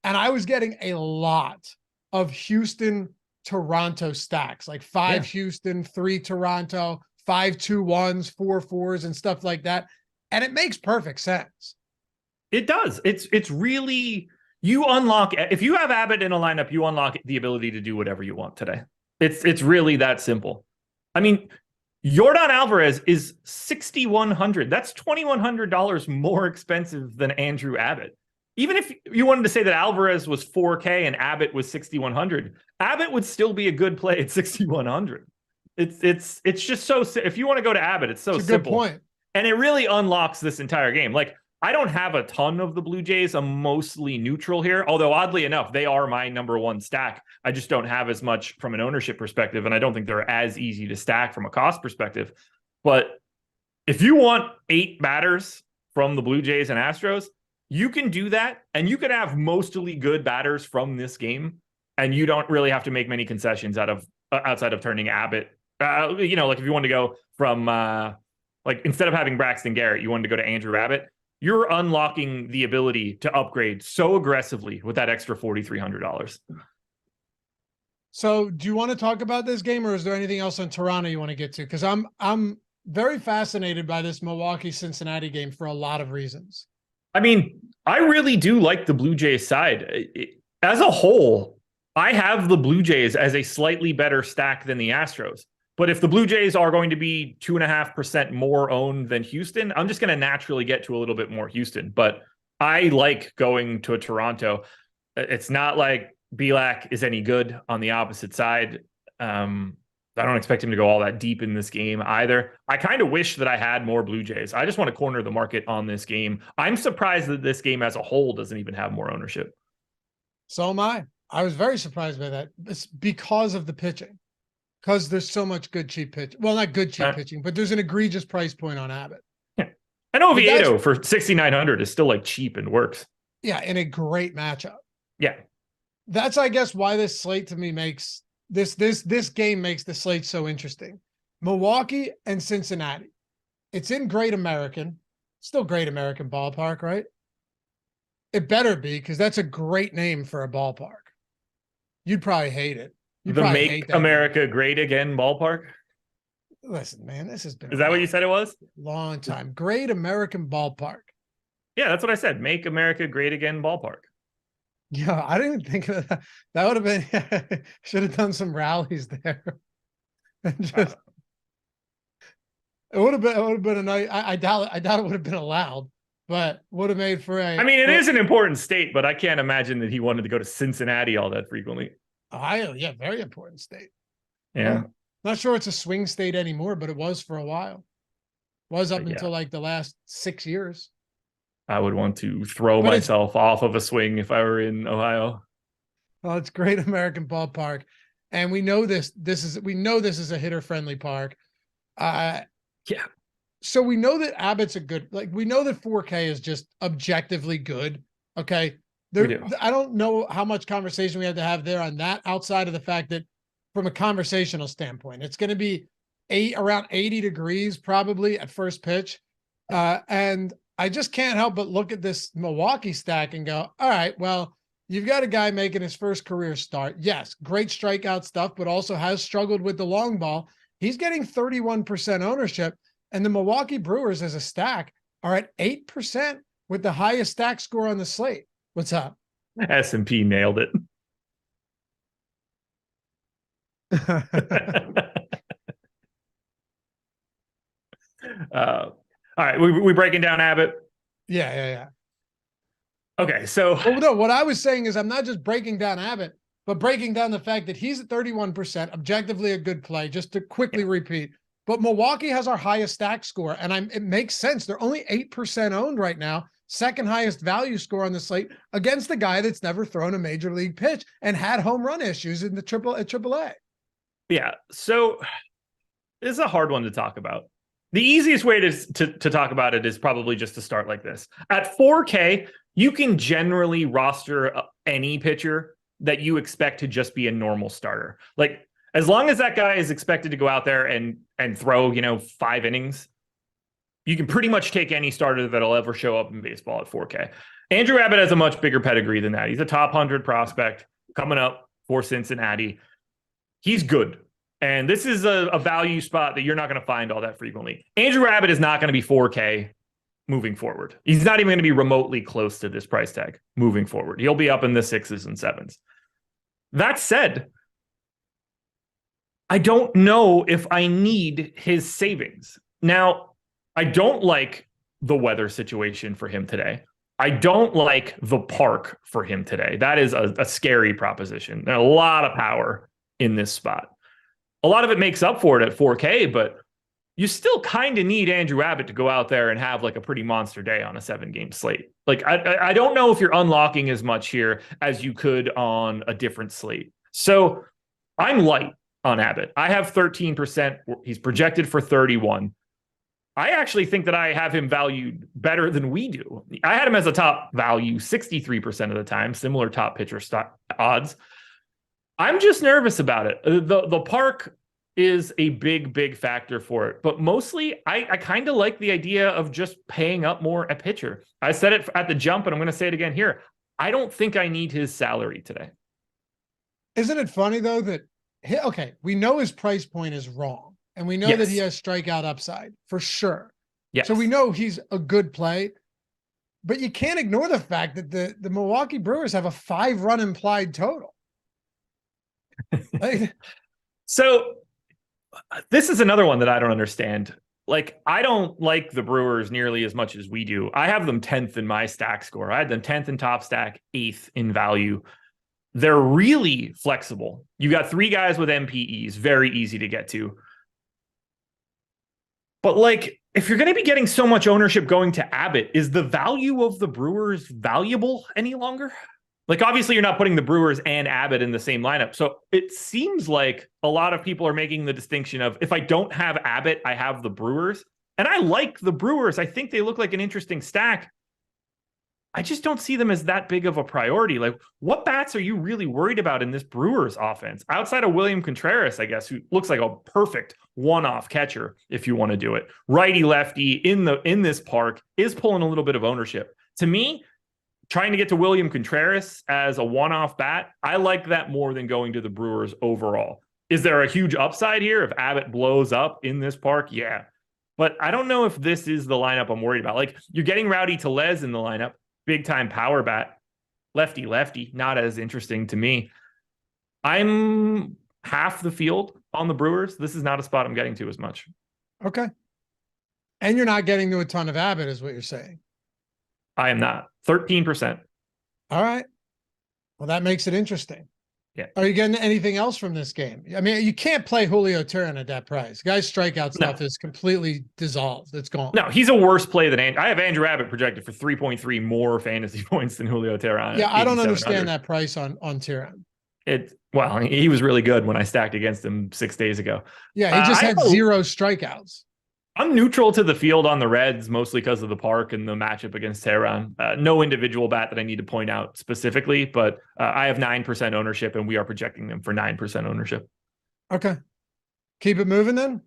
I was getting a lot of Houston Toronto stacks, like 5 Houston, 3 Toronto, 5 2-1s, 4 4s, and stuff like that. And it makes perfect sense. It does. It's really, you unlock, if you have Abbott in a lineup, you unlock the ability to do whatever you want today. It's really that simple. I mean, Yordan Alvarez is $6,100. That's $2,100 more expensive than Andrew Abbott. Even if you wanted to say that Alvarez was 4K and Abbott was 6,100, Abbott would still be a good play at 6,100. It's just so, if you want to go to Abbott, it's so simple. Good point. And it really unlocks this entire game. Like, I don't have a ton of the Blue Jays. I'm mostly neutral here. Although oddly enough, they are my number one stack. I just don't have as much from an ownership perspective. And I don't think they're as easy to stack from a cost perspective. But if you want 8 batters from the Blue Jays and Astros, you can do that. And you can have mostly good batters from this game. And you don't really have to make many concessions outside of turning Abbott. Like if you want to go from instead of having Braxton Garrett, you wanted to go to Andrew Abbott. You're unlocking the ability to upgrade so aggressively with that extra $4,300. So do you want to talk about this game, or is there anything else on Toronto you want to get to? Because I'm very fascinated by this Milwaukee-Cincinnati game for a lot of reasons. I mean, I really do like the Blue Jays side. As a whole, I have the Blue Jays as a slightly better stack than the Astros. But if the Blue Jays are going to be 2.5% more owned than Houston, I'm just going to naturally get to a little bit more Houston. But I like going to a Toronto. It's not like Belak is any good on the opposite side. I don't expect him to go all that deep in this game either. I kind of wish that I had more Blue Jays. I just want to corner the market on this game. I'm surprised that this game as a whole doesn't even have more ownership. So am I. I was very surprised by that. It's because of the pitching. Because there's so much good, cheap pitch. Well, not good, cheap pitching, but there's an egregious price point on Abbott. Yeah. And Oviedo for 6,900 is still like cheap and works. Yeah, in a great matchup. Yeah. That's, I guess, why this slate to me makes this game makes the slate so interesting. Milwaukee and Cincinnati. It's in Great American, still Great American ballpark, right? It better be, because that's a great name for a ballpark. You'd probably hate it. You'd the probably Make America Great Again ballpark. Listen, man, this has been. Is that what you said it was? Long time. Great American ballpark. Yeah, that's what I said. Make America Great Again ballpark. Yeah, I didn't even think of that. That would have been, should have done some rallies there. And just, it would have been a nice, I doubt it would have been allowed, but would have made for a. I mean, it is an important state, but I can't imagine that he wanted to go to Cincinnati all that frequently. Yeah, very important state. Yeah. Not sure it's a swing state anymore, but it was for a while. Was up until like the last 6 years. I would want to throw myself off of a swing if I were in Ohio. Well, it's Great American ballpark. And we know this is a hitter friendly park. Yeah. So we know that Abbott's we know that 4K is just objectively good. Okay. I don't know how much conversation we have to have there on that, outside of the fact that from a conversational standpoint, it's going to be around 80 degrees probably at first pitch. And I just can't help but look at this Milwaukee stack and go, all right, well, you've got a guy making his first career start. Yes, great strikeout stuff, but also has struggled with the long ball. He's getting 31% ownership, and the Milwaukee Brewers as a stack are at 8% with the highest stack score on the slate. What's up? S&P nailed it. All right, we breaking down Abbott? Yeah. Okay, so... Well, no, what I was saying is I'm not just breaking down Abbott, but breaking down the fact that he's at 31%, objectively a good play, just to quickly repeat. But Milwaukee has our highest stack score, and it makes sense. They're only 8% owned right now, second highest value score on the slate, against a guy that's never thrown a major league pitch and had home run issues in the AAA. Yeah, so this is a hard one to talk about. The easiest way to talk about it is probably just to start like this. At 4K, you can generally roster any pitcher that you expect to just be a normal starter. Like, as long as that guy is expected to go out there and throw, 5 innings, you can pretty much take any starter that'll ever show up in baseball at 4K. Andrew Abbott has a much bigger pedigree than that. He's a top 100 prospect coming up for Cincinnati. He's good. And this is a value spot that you're not going to find all that frequently. Andrew Abbott is not going to be 4K moving forward. He's not even going to be remotely close to this price tag moving forward. He'll be up in the 6s and 7s. That said, I don't know if I need his savings. Now, I don't like the weather situation for him today. I don't like the park for him today. That is a scary proposition. There's a lot of power in this spot. A lot of it makes up for it at 4K, but you still kind of need Andrew Abbott to go out there and have like a pretty monster day on a 7-game slate. Like, I don't know if you're unlocking as much here as you could on a different slate. So I'm light on Abbott. I have 13%. He's projected for 31. I actually think that I have him valued better than we do. I had him as a top value 63% of the time, similar top pitcher odds. I'm just nervous about it. The park is a big factor for it, but mostly I kind of like the idea of just paying up more a pitcher. I said it at the jump, and I'm going to say it again here. I don't think I need his salary today. Isn't it funny though that, okay, we know his price point is wrong, and we know that he has strikeout upside for sure. Yes. So we know he's a good play, but you can't ignore the fact that the Milwaukee Brewers have a 5-run implied total. So this is another one that I don't understand. like, I don't like the Brewers nearly as much as we do. I have them 10th in my stack score. I had them 10th in top stack, 8th in value. They're really flexible. You got 3 guys with MPEs, very easy to get to. But like, if you're going to be getting so much ownership going to Abbott, is the value of the Brewers valuable any longer? Like, obviously, you're not putting the Brewers and Abbott in the same lineup. So it seems like a lot of people are making the distinction of, if I don't have Abbott, I have the Brewers. And I like the Brewers. I think they look like an interesting stack. I just don't see them as that big of a priority. Like, what bats are you really worried about in this Brewers offense? Outside of William Contreras, I guess, who looks like a perfect one-off catcher if you want to do it. Righty lefty in this park is pulling a little bit of ownership. To me, trying to get to William Contreras as a one-off bat, I like that more than going to the Brewers overall. Is there a huge upside here if Abbott blows up in this park? Yeah. But I don't know if this is the lineup I'm worried about. Like, you're getting Rowdy Tellez in the lineup. Big time power bat, lefty, not as interesting to me. I'm half the field on the Brewers. This is not a spot I'm getting to as much. Okay. And you're not getting to a ton of Abbott is what you're saying. I am not. 13%. All right. Well, that makes it interesting. Yeah. Are you getting anything else from this game? I mean, you can't play Julio Turin at that price. Guy's strikeout stuff is completely dissolved. It's gone. No, he's a worse play than Andrew. I have Andrew Abbott projected for 3.3 more fantasy points than Julio Turin. Yeah, I don't understand that price on Turin. Well, he was really good when I stacked against him 6 days ago. Yeah, he just had 0 strikeouts. I'm neutral to the field on the Reds, mostly because of the park and the matchup against Tehran. No individual bat that I need to point out specifically, but I have 9% ownership, and we are projecting them for 9% ownership. Okay. Keep it moving then?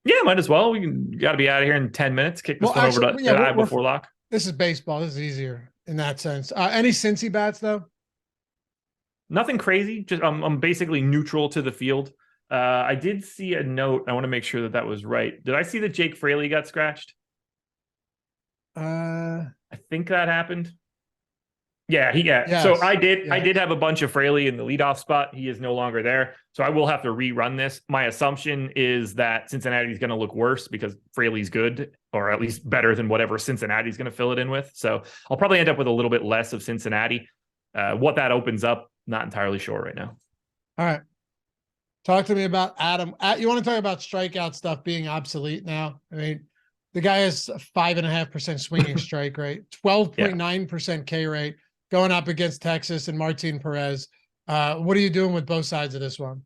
Yeah, might as well. We got to be out of here in 10 minutes. Kick this one over to before lock. This is baseball. This is easier in that sense. Any Cincy bats, though? Nothing crazy. Just I'm basically neutral to the field. I did see a note. I want to make sure that was right. Did I see that Jake Fraley got scratched? I think that happened. Yeah, yes. So I did have a bunch of Fraley in the leadoff spot. He is no longer there. So I will have to rerun this. My assumption is that Cincinnati's going to look worse because Fraley's good, or at least better than whatever Cincinnati's going to fill it in with. So I'll probably end up with a little bit less of Cincinnati. What that opens up, not entirely sure right now. All right. Talk to me about Adam. You want to talk about strikeout stuff being obsolete now? I mean, the guy has a 5.5% swinging strike rate, 12.9% K rate, going up against Texas and Martin Perez. What are you doing with both sides of this one?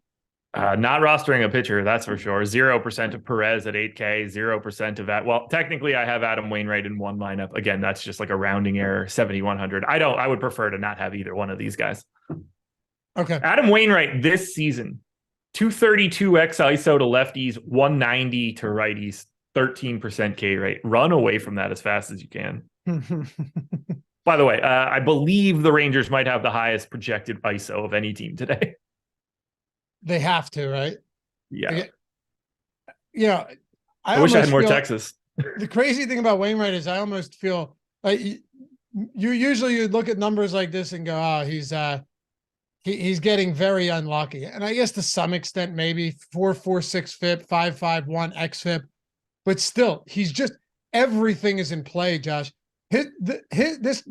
Not rostering a pitcher, that's for sure. 0% of Perez at 8K, 0% of that. Well, technically, I have Adam Wainwright in one lineup. Again, that's just like a rounding error, 7,100. I would prefer to not have either one of these guys. Okay. Adam Wainwright this season, 232 X ISO to lefties, 190 to righties, 13% K rate. Run away from that as fast as you can. By the way, I believe the Rangers might have the highest projected ISO of any team today. They have to, right? Yeah. I wish I had more Texas. The crazy thing about Wainwright is I almost feel like you look at numbers like this and go, oh, he's getting very unlucky. And I guess to some extent, maybe 4.46 FIP, 5.51 xFIP, but still, he's just, everything is in play, Josh. His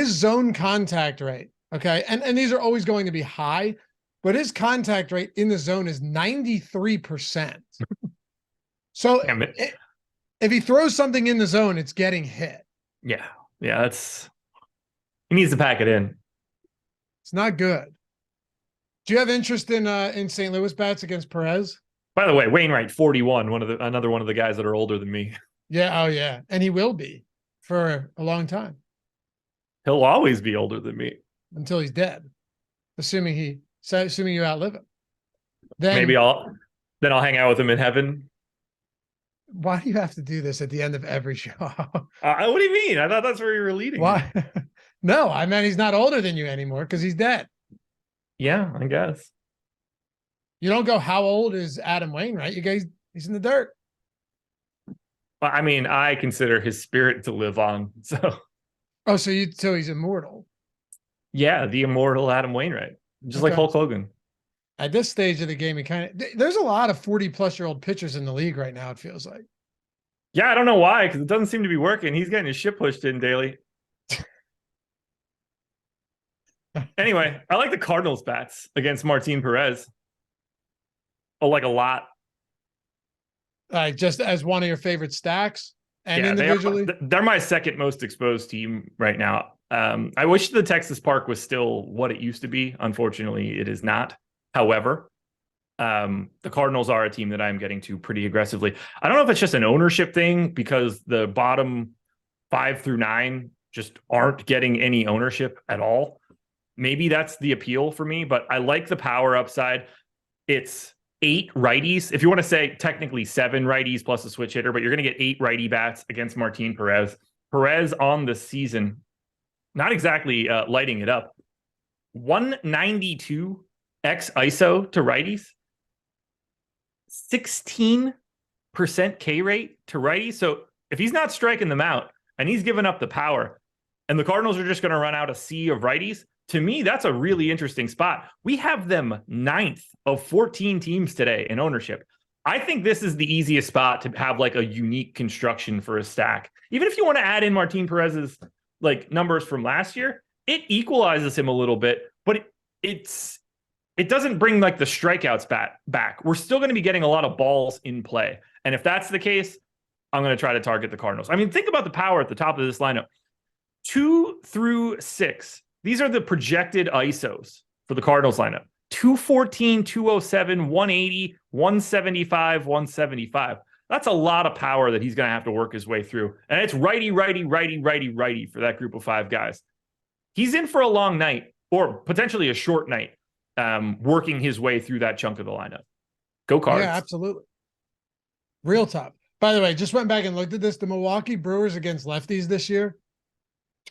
zone contact rate, okay, and these are always going to be high, but his contact rate in the zone is 93%. So if he throws something in the zone, it's getting hit. Yeah, he needs to pack it in. It's not good. Do you have interest in St. Louis bats against Perez? By the way, Wainwright, 41, another one of the guys that are older than me. Yeah, oh yeah, and he will be for a long time. He'll always be older than me until he's dead, assuming you outlive him. Then maybe I'll hang out with him in heaven. Why do you have to do this at the end of every show? What do you mean? I thought that's where you were leading. Why? No, I meant he's not older than you anymore because he's dead. Yeah, I guess. You don't go, how old is Adam Wainwright? You guys, he's in the dirt. I mean, I consider his spirit to live on. So. Oh, so he's immortal. Yeah, the immortal Adam Wainwright, just like Hulk Hogan. At this stage of the game, there's a lot of 40-plus-year-old pitchers in the league right now, it feels like. Yeah, I don't know why, because it doesn't seem to be working. He's getting his shit pushed in daily. Anyway, I like the Cardinals bats against Martin Perez. Oh, like a lot. Just as one of your favorite stacks and Yeah, individually. they're my second most exposed team right now. I wish the Texas Park was still what it used to be. Unfortunately, it is not. However, the Cardinals are a team that I'm getting to pretty aggressively. I don't know if it's just an ownership thing because the bottom 5 through 9 just aren't getting any ownership at all. Maybe that's the appeal for me, but I like the power upside. It's 8 righties. If you want to say technically 7 righties plus a switch hitter, but you're going to get 8 righty bats against Martin Perez. Perez on the season, not exactly lighting it up. 192 X ISO to righties. 16% K rate to righties. So if he's not striking them out and he's giving up the power and the Cardinals are just going to run out a sea of righties, to me, that's a really interesting spot. We have them 9th of 14 teams today in ownership. I think this is the easiest spot to have like a unique construction for a stack. Even if you want to add in Martin Perez's like numbers from last year, it equalizes him a little bit, but it doesn't bring like the strikeouts back. We're still going to be getting a lot of balls in play. And if that's the case, I'm going to try to target the Cardinals. I mean, think about the power at the top of this lineup. 2 through 6. These are the projected ISOs for the Cardinals lineup. 214, 207, 180, 175, 175. That's a lot of power that he's going to have to work his way through. And it's righty, righty, righty, righty, righty for that group of 5 guys. He's in for a long night or potentially a short night, working his way through that chunk of the lineup. Go Cards. Yeah, absolutely. Real top. By the way, just went back and looked at this. The Milwaukee Brewers against lefties this year,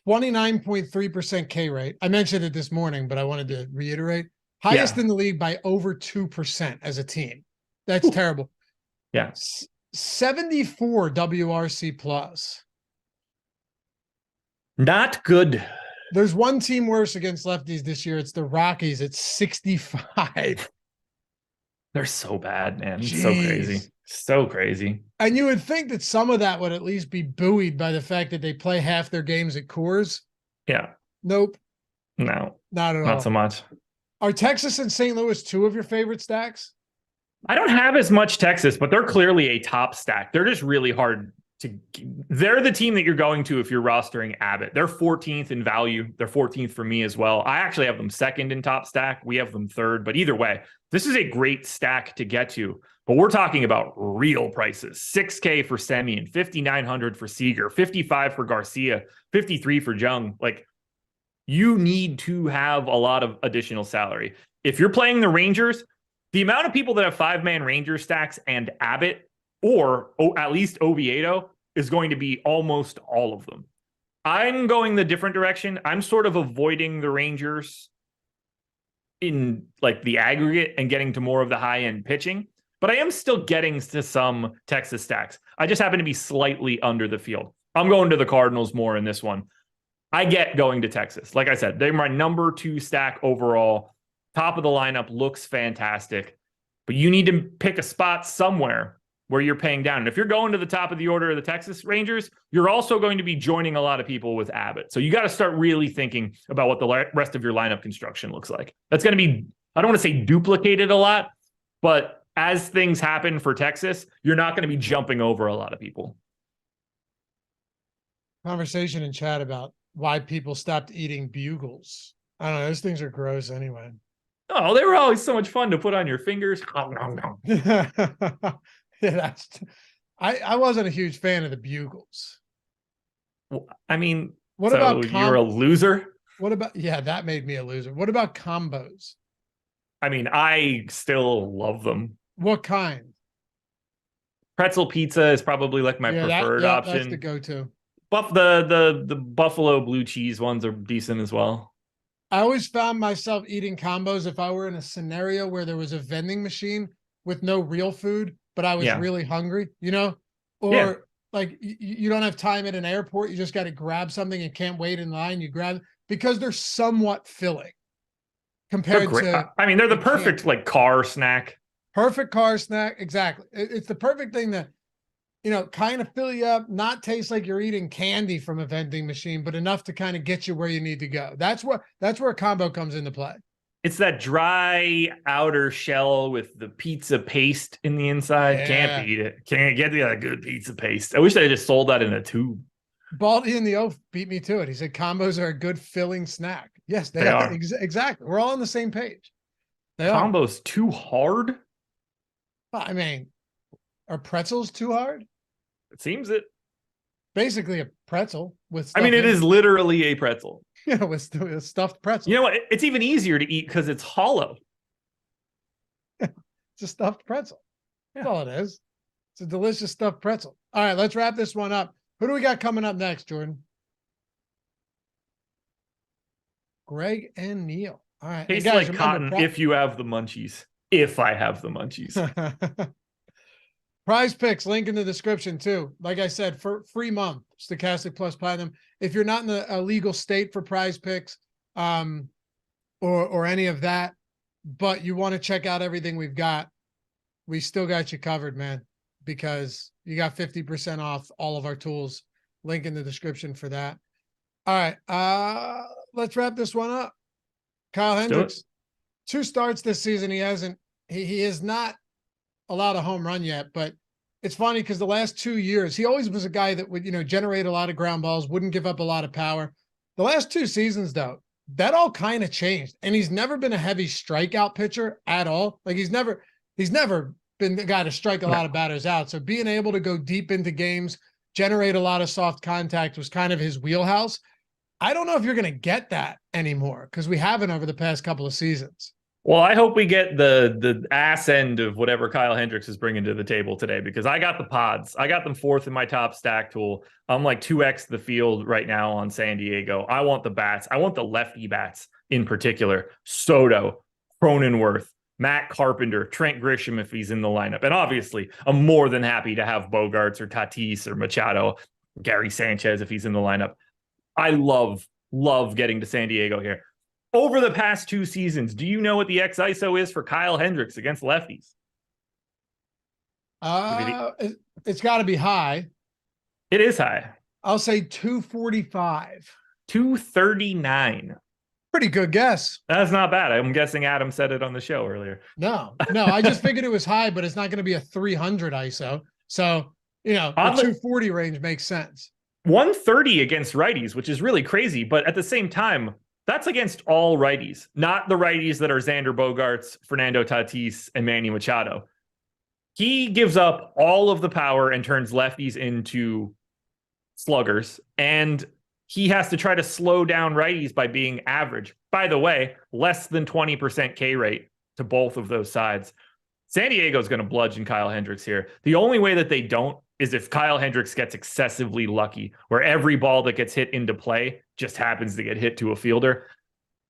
29.3% K rate. I mentioned it this morning, but I wanted to reiterate. Highest in the league by over 2% as a team. That's terrible. Yeah. 74 WRC plus. Not good. There's one team worse against lefties this year. It's the Rockies. It's 65. They're so bad, man. Jeez. So crazy. So crazy. And you would think that some of that would at least be buoyed by the fact that they play half their games at Coors. Yeah. Nope. No. Not at all. Not so much. Are Texas and St. Louis 2 of your favorite stacks? I don't have as much Texas, but they're clearly a top stack. They're just really hard to. They're the team that you're going to if you're rostering Abbott. They're 14th in value. They're 14th for me as well. I actually have them 2nd in top stack. We have them 3rd, but either way, this is a great stack to get to. But we're talking about real prices. $6K for Semien, $5,900 for Seager, $55 for Garcia, $53 for Jung. Like, you need to have a lot of additional salary. If you're playing the Rangers, the amount of people that have 5-man Ranger stacks and Abbott, or at least Oviedo, is going to be almost all of them. I'm going the different direction. I'm sort of avoiding the Rangers in like the aggregate and getting to more of the high-end pitching, but I am still getting to some Texas stacks. I just happen to be slightly under the field. I'm going to the Cardinals more in this one. I get going to Texas. Like I said, they're my number 2 stack overall. Top of the lineup looks fantastic, but you need to pick a spot somewhere where you're paying down. And if you're going to the top of the order of the Texas Rangers, you're also going to be joining a lot of people with Abbott. So you got to start really thinking about what the rest of your lineup construction looks like. That's going to be, I don't want to say duplicated a lot, but as things happen for Texas, you're not going to be jumping over a lot of people. Conversation in chat about why people stopped eating bugles. I don't know. Those things are gross anyway. Oh, they were always so much fun to put on your fingers. Yeah, I wasn't a huge fan of the bugles. I mean, what so about you're a loser? What about, yeah, that made me a loser. What about combos? I mean, I still love them. What kind? Pretzel pizza is probably like my preferred option. That's the go-to. The buffalo blue cheese ones are decent as well. I always found myself eating combos if I were in a scenario where there was a vending machine with no real food, but I was really hungry, you know? Or like you don't have time at an airport. You just got to grab something and can't wait in line. You grab, because they're somewhat filling compared to. I mean, they're the perfect like car snack. Perfect car snack. Exactly. It's the perfect thing that kind of fill you up, not taste like you're eating candy from a vending machine, but enough to kind of get you where you need to go. That's where a combo comes into play. It's that dry outer shell with the pizza paste in the inside. Yeah. Can't beat it. Can't get the good pizza paste. I wish they just sold that in a tube. Baldy in the Oath beat me to it. He said combos are a good filling snack. Yes, they are. Exactly. We're all on the same page. Combos too hard? I mean, are pretzels too hard? It seems it. Basically a pretzel with I mean, it is literally a pretzel. With stuffed pretzel. You know what? It's even easier to eat because it's hollow. It's a stuffed pretzel. That's all it is. It's a delicious stuffed pretzel. All right, let's wrap this one up. Who do we got coming up next, Jordan? Greg and Neil. All right. Tastes like cotton if you have the munchies. If I have the munchies. Prize Picks, link in the description too. Like I said, for free month, Stochastic Plus Platinum. If you're not in a legal state for Prize Picks, or any of that, but you want to check out everything we've got, we still got you covered, man, because you got 50% off all of our tools. Link in the description for that. All right. Let's wrap this one up. Kyle Hendricks, 2 starts this season. He is not allowed a home run yet, but it's funny because the last 2 years, he always was a guy that would, generate a lot of ground balls, wouldn't give up a lot of power. The last 2 seasons, though, that all kind of changed. And he's never been a heavy strikeout pitcher at all. Like he's never been the guy to strike a lot of batters out. So being able to go deep into games, generate a lot of soft contact was kind of his wheelhouse. I don't know if you're going to get that anymore because we haven't over the past couple of seasons. Well, I hope we get the ass end of whatever Kyle Hendricks is bringing to the table today, because I got the pods. I got them 4th in my top stack tool. I'm like 2x the field right now on San Diego. I want the bats. I want the lefty bats in particular. Soto, Cronenworth, Matt Carpenter, Trent Grisham if he's in the lineup. And obviously, I'm more than happy to have Bogarts or Tatis or Machado, Gary Sanchez if he's in the lineup. I love getting to San Diego here. Over the past 2 seasons, do you know what the XISO is for Kyle Hendricks against lefties? It's got to be high. It is high. I'll say 245. 239. Pretty good guess. That's not bad. I'm guessing Adam said it on the show earlier. No, I just figured it was high, but it's not going to be a 300 ISO. So, the 240 range makes sense. 130 against righties, which is really crazy. But at the same time, that's against all righties, not the righties that are Xander Bogaerts, Fernando Tatis, and Manny Machado. He gives up all of the power and turns lefties into sluggers, and he has to try to slow down righties by being average. By the way, less than 20% K rate to both of those sides. San Diego is going to bludgeon Kyle Hendricks here. The only way that they don't is if Kyle Hendricks gets excessively lucky, where every ball that gets hit into play just happens to get hit to a fielder.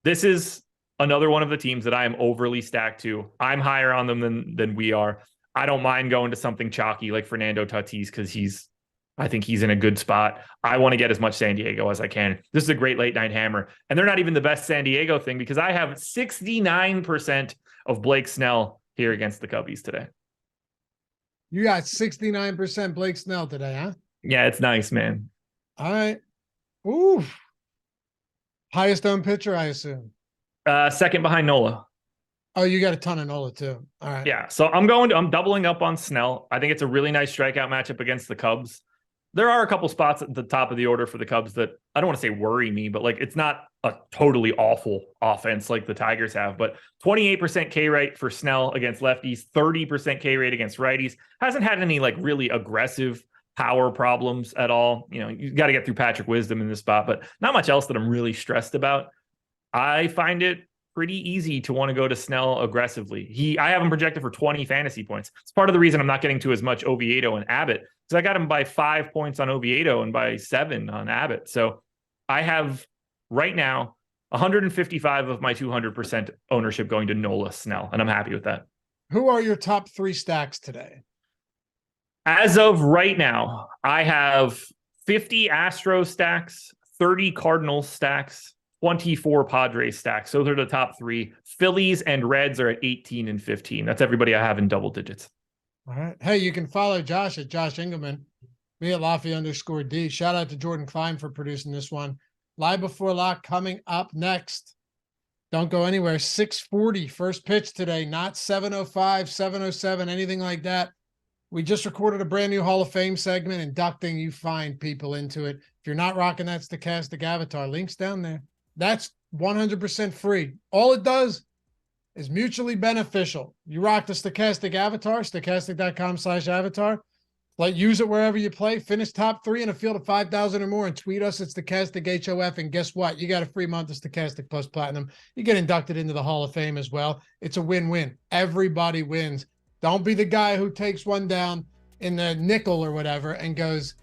This is another one of the teams that I am overly stacked to. I'm higher on them than we are. I don't mind going to something chalky like Fernando Tatis because I think he's in a good spot. I want to get as much San Diego as I can. This is a great late night hammer. And they're not even the best San Diego thing because I have 69% of Blake Snell here against the Cubbies today. You got 69% Blake Snell today, huh? Yeah, it's nice, man. All right. Ooh. Highest owned pitcher, I assume. Second behind Nola. Oh, you got a ton of Nola too. All right. Yeah. So I'm doubling up on Snell. I think it's a really nice strikeout matchup against the Cubs. There are a couple spots at the top of the order for the Cubs that I don't want to say worry me, but like it's not a totally awful offense like the Tigers have. But 28% K rate for Snell against lefties, 30% K rate against righties. Hasn't had any like really aggressive power problems at all. You got to get through Patrick Wisdom in this spot, but not much else that I'm really stressed about. I find it pretty easy to want to go to Snell aggressively. I have him projected for 20 fantasy points. It's part of the reason I'm not getting to as much Oviedo and Abbott, because I got him by 5 points on Oviedo and by 7 on Abbott. So I have right now 155 of my 200% ownership going to Nola Snell, and I'm happy with that. Who are your top 3 stacks today? As of right now, I have 50 Astros stacks, 30 Cardinals stacks, 24 Padres stacks. So they're the top 3. Phillies and Reds are at 18 and 15. That's everybody I have in double digits. All right. Hey, you can follow Josh at Josh Engleman, me at Laffy_D. Shout out to Jordan Klein for producing this one. Live Before Lock coming up next. Don't go anywhere. 6:40 first pitch today, not 7:05, 7:07, anything like that. We just recorded a brand new Hall of Fame segment, inducting you find people into it. If you're not rocking that stochastic avatar, links down there. That's 100% free. All it does is mutually beneficial. You rock the stochastic avatar, stochastic.com/avatar. Use it wherever you play. Finish top 3 in a field of 5,000 or more and tweet us at Stochastic HOF. And guess what? You got a free month of Stochastic Plus Platinum. You get inducted into the Hall of Fame as well. It's a win-win. Everybody wins. Don't be the guy who takes one down in the nickel or whatever and goes,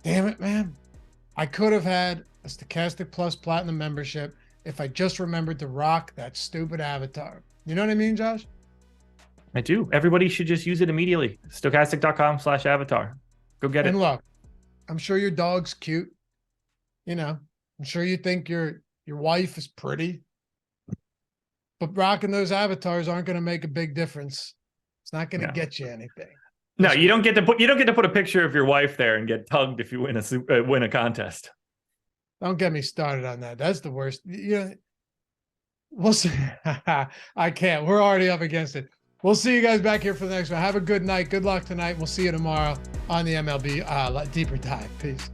damn it, man. I could have had a Stochastic Plus Platinum membership if I just remembered to rock that stupid avatar. You know what I mean, Josh? I do. Everybody should just use it immediately. Stochastic.com/avatar. Go get it. And look, I'm sure your dog's cute. You know, I'm sure you think your wife is pretty. But rocking those avatars aren't going to make a big difference. It's not going to get you anything. No, you don't get to put a picture of your wife there and get tugged if you win a contest. Don't get me started on that. That's the worst. You know, we'll see. I can't. We're already up against it. We'll see you guys back here for the next one. Have a good night. Good luck tonight. We'll see you tomorrow on the MLB Deeper Dive. Peace.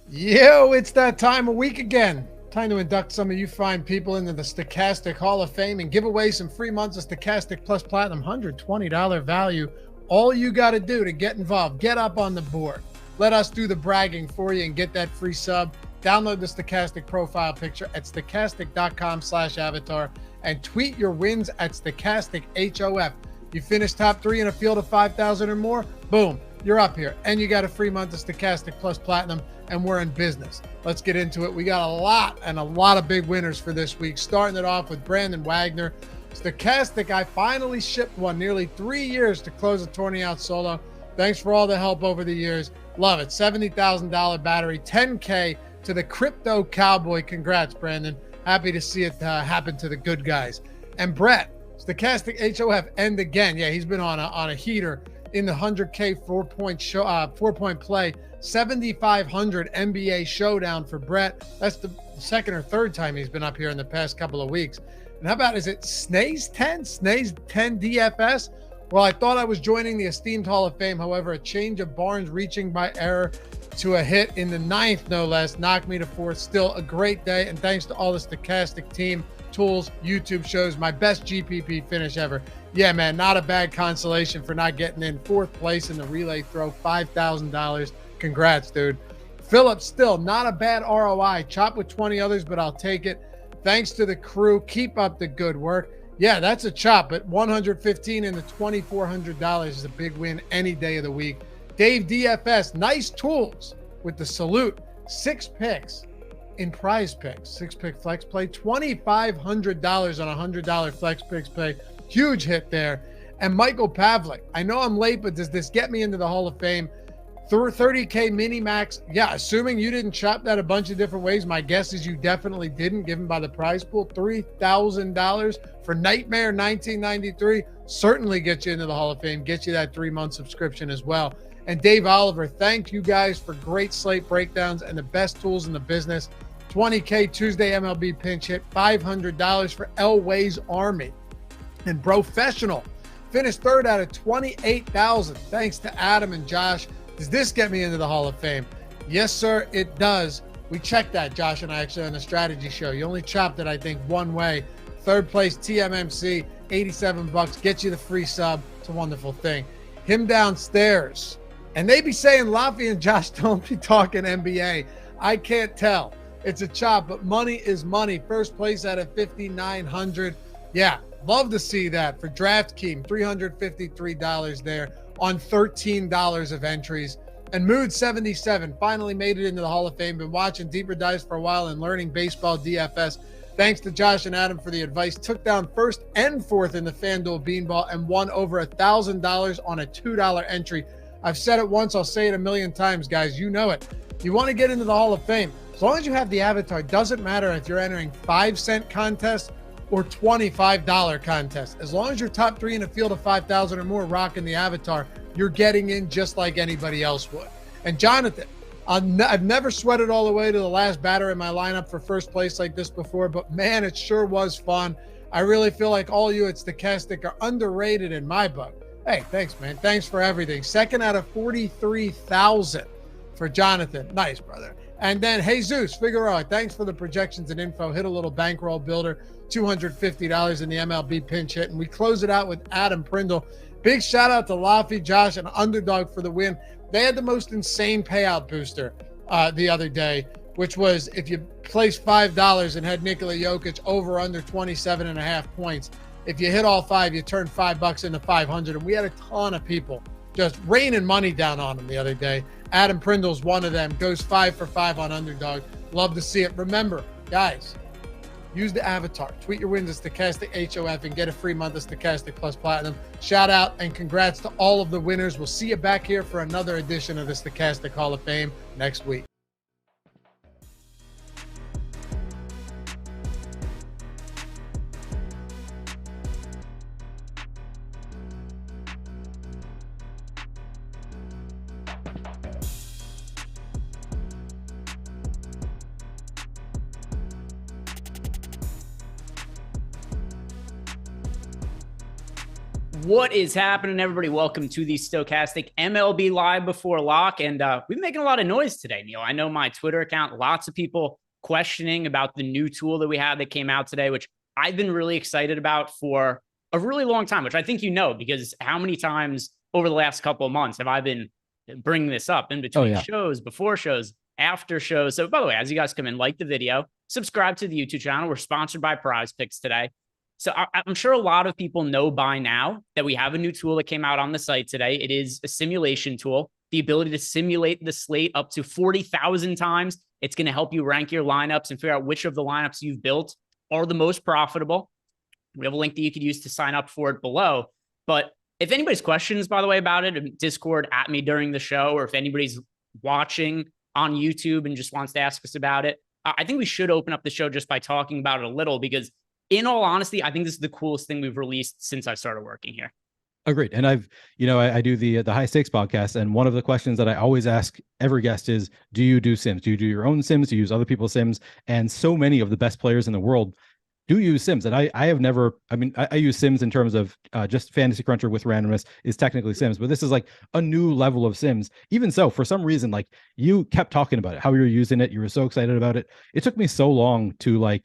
Yo, it's that time of week again. Time to induct some of you fine people into the Stochastic Hall of Fame and give away some free months of Stochastic Plus Platinum, $120 value. All you got to do to get involved, get up on the board. Let us do the bragging for you and get that free sub. Download the Stochastic profile picture at stochastic.com/avatar and tweet your wins at Stochastic HOF. You finish top 3 in a field of 5,000 or more, boom, you're up here. And you got a free month of Stochastic Plus Platinum, and we're in business. Let's get into it. We got a lot of big winners for this week, starting it off with Brandon Wagner. Stochastic, I finally shipped one, nearly 3 years to close a tourney out solo. Thanks for all the help over the years. Love it. $70,000 battery, 10K to the Crypto Cowboy. Congrats, Brandon. Happy to see it happen to the good guys. And Brett, Stochastic HOF, and again, yeah, he's been on a heater in the 100K 4-point play. 7,500 NBA showdown for Brett. That's the second or third time he's been up here in the past couple of weeks. And how about, is it Snays 10? Snays 10 DFS? Well, I thought I was joining the esteemed Hall of Fame. However, a change of Barnes reaching by error to a hit in the 9th, no less, knocked me to 4th. Still a great day. And thanks to all the Stochastic team, tools, YouTube shows, my best GPP finish ever. Yeah, man, not a bad consolation for not getting in 4th place in the relay throw, $5,000. Congrats, dude. Philip, still not a bad ROI. Chop with 20 others, but I'll take it. Thanks to the crew. Keep up the good work. Yeah, that's a chop, but $115 in the $2,400 is a big win any day of the week. Dave DFS, nice tools with the salute. 6 picks in prize picks. 6-pick flex play. $2,500 on a $100 flex picks play. Huge hit there. And Michael Pavlik, I know I'm late, but does this get me into the Hall of Fame? 30K mini max. Yeah, assuming you didn't chop that a bunch of different ways, my guess is you definitely didn't, given by the prize pool. $3,000 for Nightmare 1993 certainly gets you into the Hall of Fame, get you that 3-month subscription as well. And Dave Oliver, thank you guys for great slate breakdowns and the best tools in the business. 20K Tuesday MLB pinch hit, $500 for Elway's Army. And Professional finished 3rd out of 28,000. Thanks to Adam and Josh. Does this get me into the Hall of Fame? Yes, sir, it does. We checked that, Josh and I, actually, on the strategy show. You only chopped it, I think, one way. 3rd place, TMMC, $87. Get you the free sub. It's a wonderful thing. Him downstairs. And they be saying Laffy and Josh don't be talking NBA. I can't tell. It's a chop, but money is money. 1st place out of 5,900. Yeah, love to see that. For DraftKings, $353 there on $13 of entries. And Mood 77 finally made it into the Hall of Fame. Been watching Deeper Dives for a while and learning baseball DFS. Thanks to Josh and Adam for the advice. Took down 1st and 4th in the FanDuel Beanball and won over $1,000 on a $2 entry. I've said it once, I'll say it a million times, guys. You know it. You want to get into the Hall of Fame. As long as you have the avatar, it doesn't matter if you're entering 5-cent contests or $25 contests. As long as you're top 3 in a field of 5,000 or more rocking the avatar, you're getting in just like anybody else would. And Jonathan, I've never sweated all the way to the last batter in my lineup for first place like this before, but man, it sure was fun. I really feel like all you at Stochastic are underrated in my book. Hey, thanks, man. Thanks for everything. Second out of 43,000 for Jonathan. Nice, brother. And then Jesus Figueroa, thanks for the projections and info. Hit a little bankroll builder, $250 in the MLB pinch hit. And we close it out with Adam Prindle. Big shout out to Laffy, Josh, and Underdog for the win. They had the most insane payout booster the other day, which was if you placed $5 and had Nikola Jokic over under 27.5 points. If you hit all 5, you turn $5 into 500. And we had a ton of people just raining money down on him the other day. Adam Prindle's one of them. Goes 5 for 5 on Underdog. Love to see it. Remember, guys, use the avatar. Tweet your wins at Stochastic HOF and get a free month of Stochastic Plus Platinum. Shout out and congrats to all of the winners. We'll see you back here for another edition of the Stochastic Hall of Fame next week. What is happening, everybody? Welcome to the Stochastic MLB Live Before Lock. And we've been making a lot of noise today, Neil. I know my Twitter account, lots of people questioning about the new tool that we had that came out today, which I've been really excited about for a really long time, which I think you know, because how many times over the last couple of months have I been bringing this up in between shows, before shows, after shows. So by the way, as you guys come in, like the video, subscribe to the YouTube channel. We're sponsored by Prize Picks today. So I'm sure a lot of people know by now that we have a new tool that came out on the site today. It is a simulation tool, the ability to simulate the slate up to 40,000 times. It's going to help you rank your lineups and figure out which of the lineups you've built are the most profitable. We have a link that you could use to sign up for it below. But if anybody's questions, by the way, about it, Discord at me during the show, or if anybody's watching on YouTube and just wants to ask us about it, I think we should open up the show just by talking about it a little, because in all honesty, I think this is the coolest thing we've released since I started working here. Agreed. And I do the high stakes podcast. And one of the questions that I always ask every guest is, do you do sims? Do you do your own sims? Do you use other people's sims? And so many of the best players in the world do use sims. And I have never, I use sims in terms of just fantasy cruncher with randomness is technically sims, but this is like a new level of sims. Even so, for some reason, like you kept talking about it, how you were using it. You were so excited about it. It took me so long to I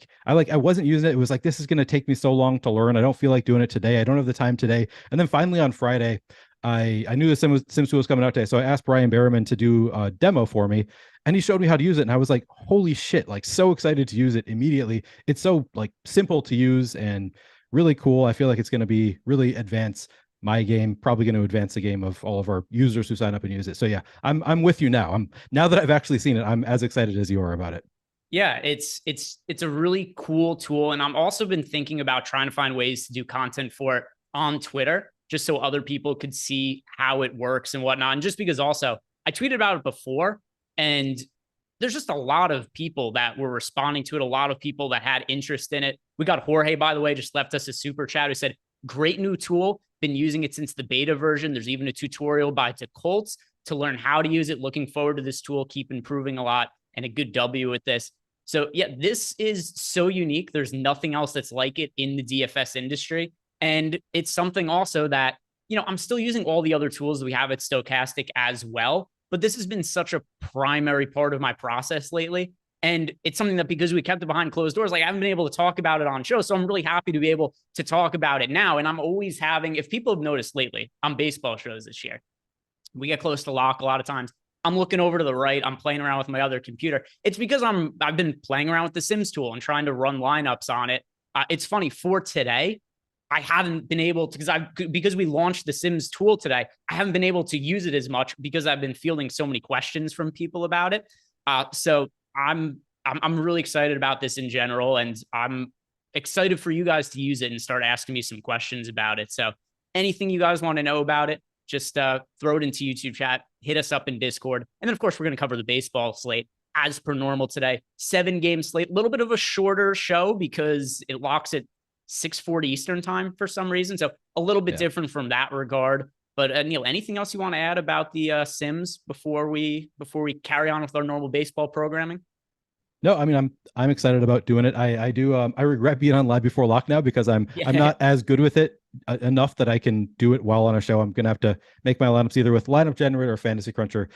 wasn't using it. It was like, this is going to take me so long to learn. I don't feel like doing it today. I don't have the time today. And then finally on Friday, I knew the Sims tool was coming out today. So I asked Brian Berriman to do a demo for me, and he showed me how to use it. And I was like, holy shit, like so excited to use it immediately. It's so like simple to use and really cool. I feel like it's going to be really advance my game, probably going to advance the game of all of our users who sign up and use it. So yeah, I'm with you now. Now that I've actually seen it, I'm as excited as you are about it. Yeah, it's a really cool tool. And I'm also been thinking about trying to find ways to do content for it on Twitter, just so other people could see how it works and whatnot. And just because also I tweeted about it before, and there's just a lot of people that were responding to it. A lot of people that had interest in it. We got Jorge, by the way, just left us a super chat who said, great new tool. Been using it since the beta version. There's even a tutorial by Colts to learn how to use it. Looking forward to this tool. Keep improving a lot, and a good W with this. So yeah, this is so unique. There's nothing else that's like it in the DFS industry. And it's something also that, I'm still using all the other tools that we have at Stochastic as well, but this has been such a primary part of my process lately. And it's something that, because we kept it behind closed doors, like I haven't been able to talk about it on show. So I'm really happy to be able to talk about it now. And I'm always having, if people have noticed lately on baseball shows this year, we get close to lock a lot of times. I'm looking over to the right. I'm playing around with my other computer. It's because I've been playing around with the Sims tool and trying to run lineups on it. It's funny, for today, I haven't been able to, because we launched the Sims tool today, I haven't been able to use it as much because I've been fielding so many questions from people about it. So I'm really excited about this in general, and I'm excited for you guys to use it and start asking me some questions about it. So anything you guys want to know about it, just throw it into YouTube chat, hit us up in Discord. And then, of course, we're going to cover the baseball slate as per normal today. 7-game slate, a little bit of a shorter show because it locks at 6:40 Eastern time for some reason. So a little bit different from that regard. But Neil, anything else you want to add about the Sims before we carry on with our normal baseball programming? No, I mean, I'm excited about doing it. I regret being on live before lock now because I'm not as good with it enough that I can do it while on a show. I'm gonna have to make my lineups either with lineup generator or fantasy cruncher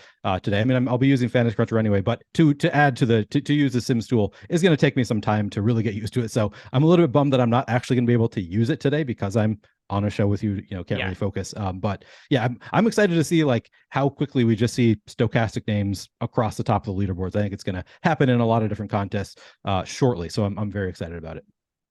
today. I mean, I'll be using fantasy cruncher anyway, but to add to use the Sims tool is going to take me some time to really get used to it. So I'm a little bit bummed that I'm not actually going to be able to use it today because I'm on a show with you, can't really focus. But yeah, I'm excited to see like how quickly we just see stochastic names across the top of the leaderboards. I think it's going to happen in a lot of different contests shortly. So I'm very excited about it.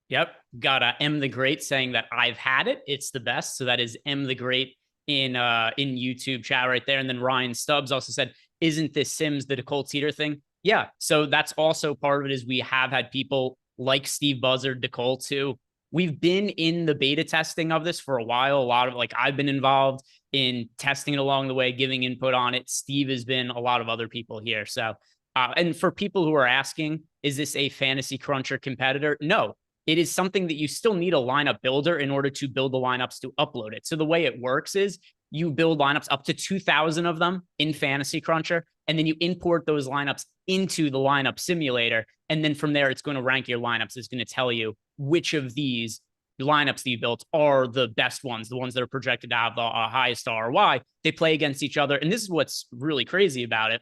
Yep. Got M the Great saying that I've had it. It's the best. So that is M the Great in YouTube chat right there. And then Ryan Stubbs also said, isn't this Sims the Nicole Teeter thing? Yeah. So that's also part of it is we have had people like Steve Buzzard, Nicole too. We've been in the beta testing of this for a while. A lot of I've been involved in testing it along the way, giving input on it. Steve has been, a lot of other people here. So, and for people who are asking, is this a fantasy cruncher competitor? No, it is something that you still need a lineup builder in order to build the lineups to upload it. So the way it works is you build lineups up to 2,000 of them in Fantasy Cruncher, and then you import those lineups into the lineup simulator. And then from there, it's going to rank your lineups. It's going to tell you which of these lineups that you built are the best ones, the ones that are projected to have the highest ROI. They play against each other. And this is what's really crazy about it.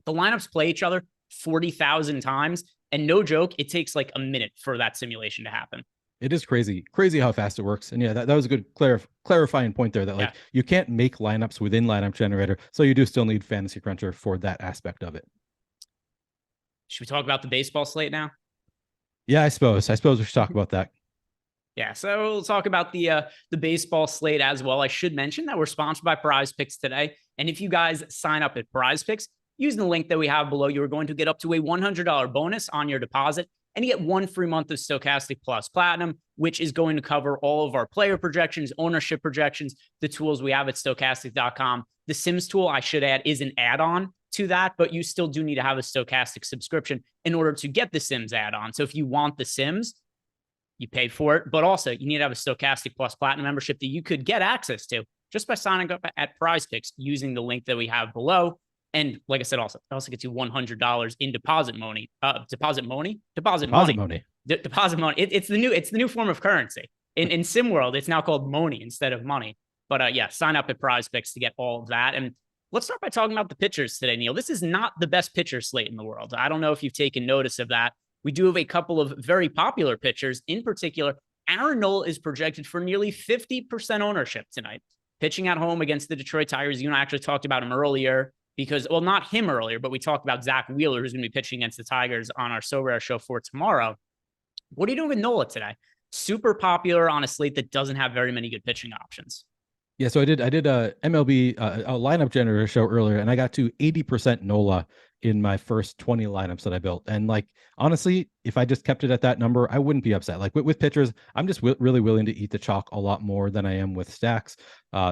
The lineups play each other 40,000 times. And no joke, it takes like a minute for that simulation to happen. It is crazy how fast it works. And yeah, that was a good clarifying point there that you can't make lineups within lineup generator. So you do still need Fantasy Cruncher for that aspect of it. Should we talk about the baseball slate now? Yeah, I suppose we should talk about that. Yeah, so we'll talk about the baseball slate as well. I should mention that we're sponsored by Prize Picks today. And if you guys sign up at Prize Picks, using the link that we have below, you're going to get up to a $100 bonus on your deposit. And you get 1 free month of Stochastic Plus Platinum, which is going to cover all of our player projections, ownership projections, the tools we have at stochastic.com. The Sims tool, I should add, is an add-on to that, but you still do need to have a Stochastic subscription in order to get the Sims add-on. So if you want the Sims, you pay for it, but also you need to have a Stochastic Plus Platinum membership that you could get access to just by signing up at Prize Picks using the link that we have below. And like I said, it also gets you $100 in deposit money. Deposit money. It's the new form of currency in Sim World. It's now called money instead of money. But yeah, sign up at Prize Picks to get all of that. And let's start by talking about the pitchers today, Neil. This is not the best pitcher slate in the world. I don't know if you've taken notice of that. We do have a couple of very popular pitchers. In particular, Aaron Nola is projected for nearly 50% ownership tonight, pitching at home against the Detroit Tigers. You and I actually talked about him earlier. Because, well, not him earlier, but we talked about Zach Wheeler, who's going to be pitching against the Tigers on our So Rare show for tomorrow. What are you doing with Nola today? Super popular on a slate that doesn't have very many good pitching options. Yeah, so I did a MLB a lineup generator show earlier, and I got to 80% Nola in my first 20 lineups that I built. And like, honestly, if I just kept it at that number, I wouldn't be upset. Like with pitchers, I'm just really willing to eat the chalk a lot more than I am with stacks.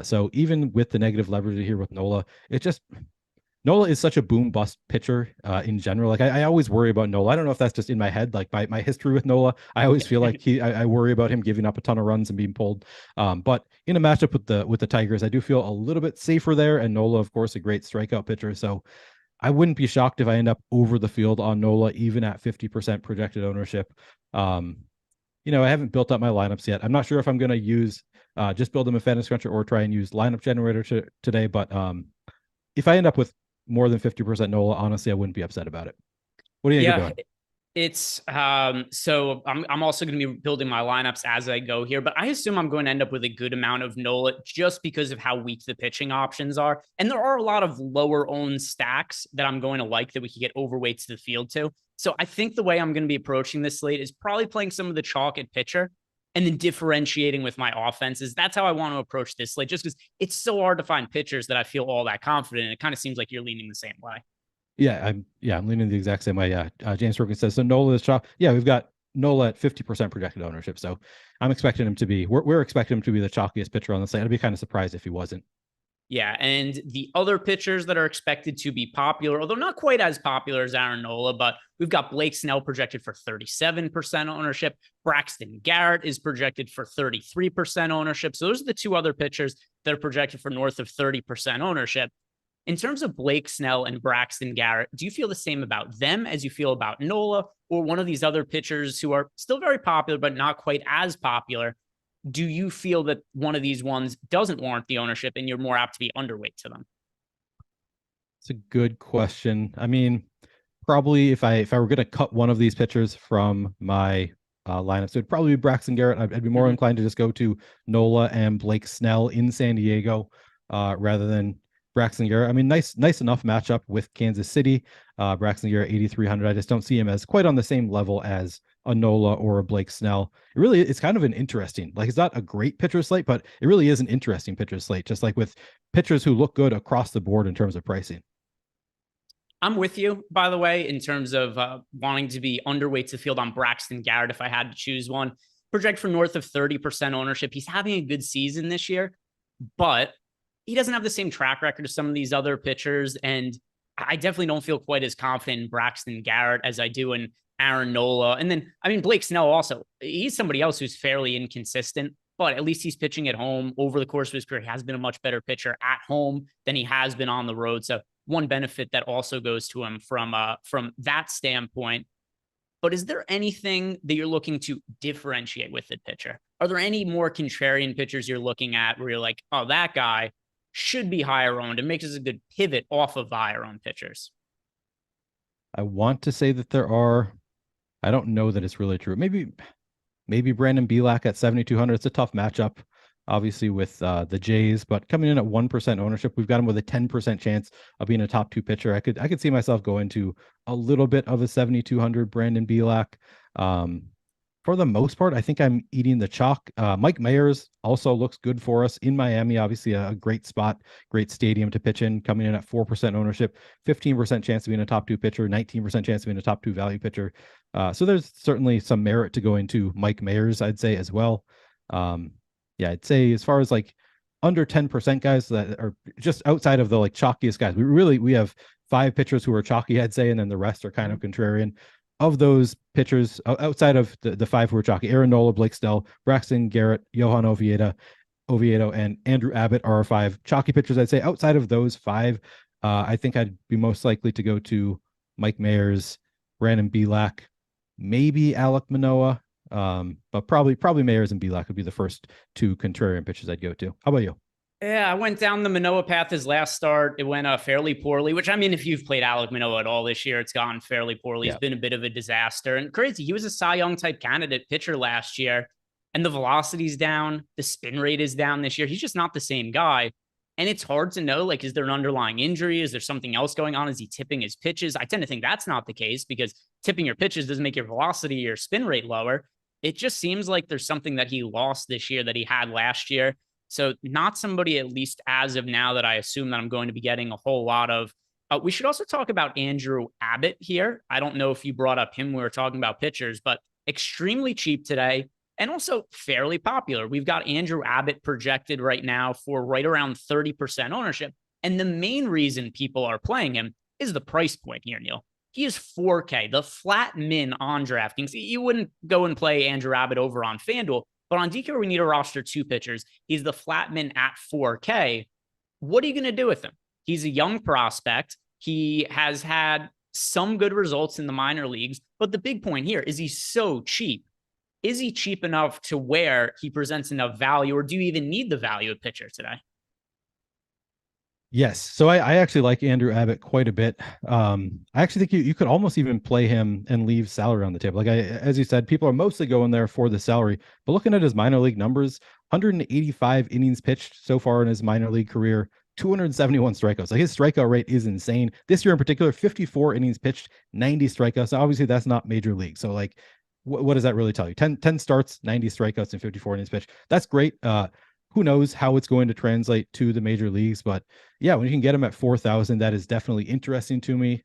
So even with the negative leverage here with Nola, Nola is such a boom bust pitcher in general. Like I always worry about Nola. I don't know if that's just in my head, like my history with Nola. I always feel like I worry about him giving up a ton of runs and being pulled. But in a matchup with the Tigers, I do feel a little bit safer there. And Nola, of course, a great strikeout pitcher. So I wouldn't be shocked if I end up over the field on Nola, even at 50% projected ownership. I haven't built up my lineups yet. I'm not sure if I'm going to use just build them a Fantasy Cruncher or try and use lineup generator today. But if I end up with more than 50% Nola, honestly, I wouldn't be upset about it. What do you think about it? It's so I'm also going to be building my lineups as I go here, but I assume I'm going to end up with a good amount of Nola just because of how weak the pitching options are. And there are a lot of lower owned stacks that I'm going to like that we could get overweights to the field to. So I think the way I'm going to be approaching this slate is probably playing some of the chalk at pitcher and then differentiating with my offenses. That's how I want to approach this slate, just because it's so hard to find pitchers that I feel all that confident in. It kind of seems like you're leaning the same way. Yeah, I'm leaning the exact same way. Yeah. James Perkins says, so Nola is chalk. Yeah, we've got Nola at 50% projected ownership. So I'm expecting him to be, we're expecting him to be the chalkiest pitcher on the slate. I'd be kind of surprised if he wasn't. Yeah, and the other pitchers that are expected to be popular, although not quite as popular as Aaron Nola, but we've got Blake Snell projected for 37% ownership. Braxton Garrett is projected for 33% ownership. So those are the two other pitchers that are projected for north of 30% ownership. In terms of Blake Snell and Braxton Garrett, do you feel the same about them as you feel about Nola, or one of these other pitchers who are still very popular, but not quite as popular? Do you feel that one of these ones doesn't warrant the ownership and you're more apt to be underweight to them? It's a good question. I mean, probably if I were going to cut one of these pitchers from my lineup, so it'd probably be Braxton Garrett. I'd be more inclined to just go to Nola and Blake Snell in San Diego rather than Braxton Garrett. I mean, nice enough matchup with Kansas City. Braxton Garrett 8,300. I just don't see him as quite on the same level as a Nola or a Blake Snell. It's kind of an interesting, like, it's not a great pitcher slate, but it really is an interesting pitcher slate, just like with pitchers who look good across the board in terms of pricing. I'm with you, by the way, in terms of wanting to be underweight to the field on Braxton Garrett if I had to choose one. Project for north of 30% ownership. He's having a good season this year, but he doesn't have the same track record as some of these other pitchers. And I definitely don't feel quite as confident in Braxton Garrett as I do in Aaron Nola. And then, I mean, Blake Snell also, he's somebody else who's fairly inconsistent, but at least he's pitching at home. Over the course of his career, he has been a much better pitcher at home than he has been on the road. So one benefit that also goes to him from that standpoint. But is there anything that you're looking to differentiate with the pitcher? Are there any more contrarian pitchers you're looking at where you're like, oh, that guy should be higher owned and makes us a good pivot off of higher owned pitchers? I want to say that there are. I don't know that it's really true. Maybe Brandon Bielak at 7,200. It's a tough matchup, obviously, with the Jays, but coming in at 1% ownership, we've got him with a 10% chance of being a top 2 pitcher. I could see myself going to a little bit of a 7,200 Brandon Bielak. For the most part, I think I'm eating the chalk. Mike Mayers also looks good for us in Miami. Obviously, a great spot, great stadium to pitch in, coming in at 4% ownership, 15% chance of being a top 2 pitcher, 19% chance of being a top 2 value pitcher. So there's certainly some merit to going to Mike Mayers, I'd say, as well. Yeah, I'd say as far as like under 10% guys that are just outside of the like chalkiest guys, we have 5 pitchers who are chalky, I'd say, and then the rest are kind of contrarian. Of those pitchers, outside of the 5 who are chalky, Aaron Nola, Blake Snell, Braxton Garrett, Johan Oviedo, and Andrew Abbott are our 5 chalky pitchers. I'd say outside of those 5, I think I'd be most likely to go to Mike Mayers, Brandon Bielak, maybe Alek Manoah, but probably Mayers and Bielak would be the first 2 contrarian pitchers I'd go to. How about you? Yeah, I went down the Manoah path his last start. It went fairly poorly, which, I mean, if you've played Alek Manoah at all this year, it's gone fairly poorly. Yeah. He's been a bit of a disaster and crazy. He was a Cy Young type candidate pitcher last year, and the velocity's down. The spin rate is down this year. He's just not the same guy. And it's hard to know, like, is there an underlying injury? Is there something else going on? Is he tipping his pitches? I tend to think that's not the case, because tipping your pitches doesn't make your velocity or spin rate lower. It just seems like there's something that he lost this year that he had last year. So not somebody, at least as of now, that I assume that I'm going to be getting a whole lot of. We should also talk about Andrew Abbott here. I don't know if you brought up him when we were talking about pitchers, but extremely cheap today and also fairly popular. We've got Andrew Abbott projected right now for right around 30% ownership. And the main reason people are playing him is the price point here, Neil. He is 4K, the flat min on DraftKings. You wouldn't go and play Andrew Abbott over on FanDuel. But on DK, we need to roster 2 pitchers. He's the flat min at 4K. What are you going to do with him? He's a young prospect. He has had some good results in the minor leagues. But the big point here is he's so cheap. Is he cheap enough to where he presents enough value, or do you even need the value of pitcher today? Yes. So I actually like Andrew Abbott quite a bit. I actually think you could almost even play him and leave salary on the table. Like as you said, people are mostly going there for the salary, but looking at his minor league numbers, 185 innings pitched so far in his minor league career, 271 strikeouts. Like his strikeout rate is insane. This year in particular, 54 innings pitched, 90 strikeouts. Now, obviously that's not major league. So like, what does that really tell you? 10 starts, 90 strikeouts, and 54 innings pitched. That's great. Who knows how it's going to translate to the major leagues, but yeah, when you can get him at 4,000, that is definitely interesting to me.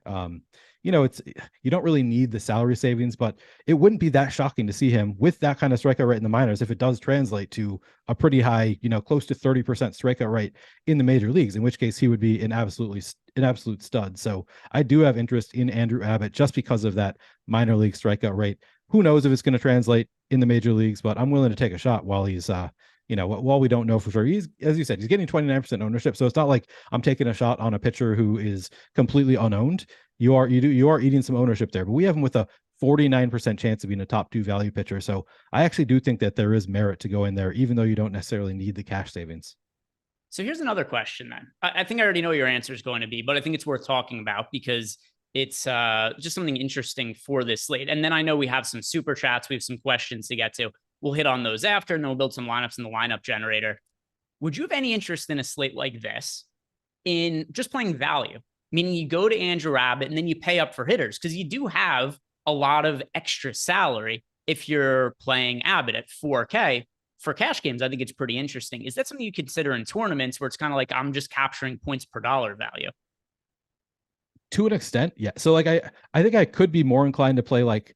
it's, you don't really need the salary savings, but it wouldn't be that shocking to see him with that kind of strikeout rate in the minors if it does translate to a pretty high, close to 30% strikeout rate in the major leagues, in which case he would be an absolute stud. So I do have interest in Andrew Abbott just because of that minor league strikeout rate. Who knows if it's going to translate in the major leagues, but I'm willing to take a shot while he's while we don't know for sure. He's, as you said, he's getting 29% ownership. So it's not like I'm taking a shot on a pitcher who is completely unowned. You are eating some ownership there, but we have him with a 49% chance of being a top 2 value pitcher. So I actually do think that there is merit to go in there, even though you don't necessarily need the cash savings. So here's another question then. I think I already know your answer is going to be, but I think it's worth talking about because it's just something interesting for this slate. And then I know we have some super chats. We have some questions to get to. We'll hit on those after, and then we'll build some lineups in the lineup generator. Would you have any interest in a slate like this in just playing value? Meaning you go to Andrew Abbott and then you pay up for hitters because you do have a lot of extra salary if you're playing Abbott at 4K. For cash games, I think it's pretty interesting. Is that something you consider in tournaments where it's kind of like I'm just capturing points per dollar value? To an extent, yeah. So like I think I could be more inclined to play like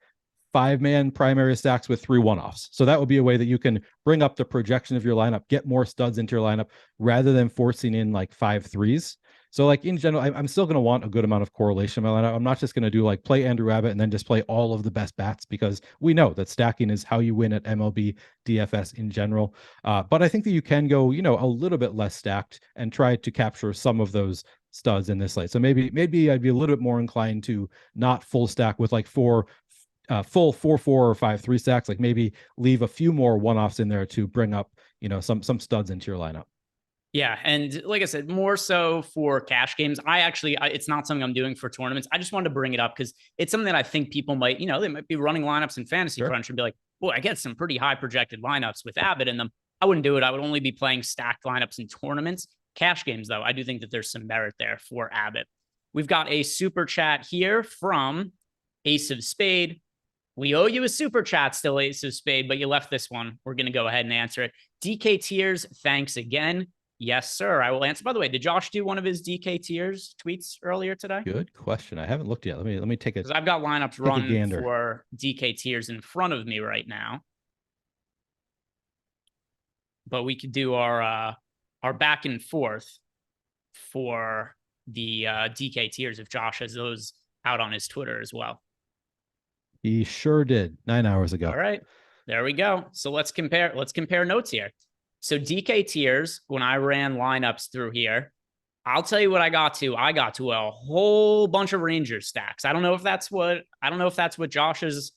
5-man primary stacks with 3 one-offs. So that would be a way that you can bring up the projection of your lineup, get more studs into your lineup rather than forcing in like 5 threes. So like in general, I'm still going to want a good amount of correlation in my lineup. I'm not just going to do like play Andrew Abbott and then just play all of the best bats because we know that stacking is how you win at MLB DFS in general. But I think that you can go, a little bit less stacked and try to capture some of those studs in this slate. So maybe I'd be a little bit more inclined to not full stack with like full 4-4 or 5-3 stacks, like maybe leave a few more one-offs in there to bring up, some studs into your lineup. Yeah. And like I said, more so for cash games. It's not something I'm doing for tournaments. I just wanted to bring it up because it's something that I think people might, they might be running lineups in Fantasy Crunch and be like, well, I get some pretty high projected lineups with Abbott in them. I wouldn't do it. I would only be playing stacked lineups in tournaments. Cash games, though, I do think that there's some merit there for Abbott. We've got a super chat here from Ace of Spade. We owe you a super chat still, Ace of Spade, but you left this one. We're going to go ahead and answer it. DK Tiers, thanks again. Yes, sir. I will answer. By the way, did Josh do one of his DK Tiers tweets earlier today? Good question. I haven't looked yet. Let me take it. Because I've got lineups run for DK Tiers in front of me right now. But we could do our back and forth for the DK Tiers if Josh has those out on his Twitter as well. He sure did 9 hours ago. All right, there we go. So let's compare notes here. So DK Tiers, when I ran lineups through here, I'll tell you what I got to. I got to a whole bunch of Rangers stacks. I don't know if that's what Josh's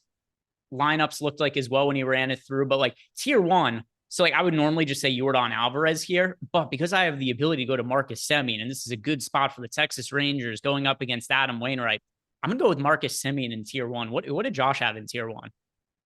lineups looked like as well when he ran it through, but like tier 1. So like I would normally just say Yordan Alvarez here, but because I have the ability to go to Marcus Semien, and this is a good spot for the Texas Rangers going up against Adam Wainwright, I'm going to go with Marcus Semien in tier 1. What did Josh have in tier 1?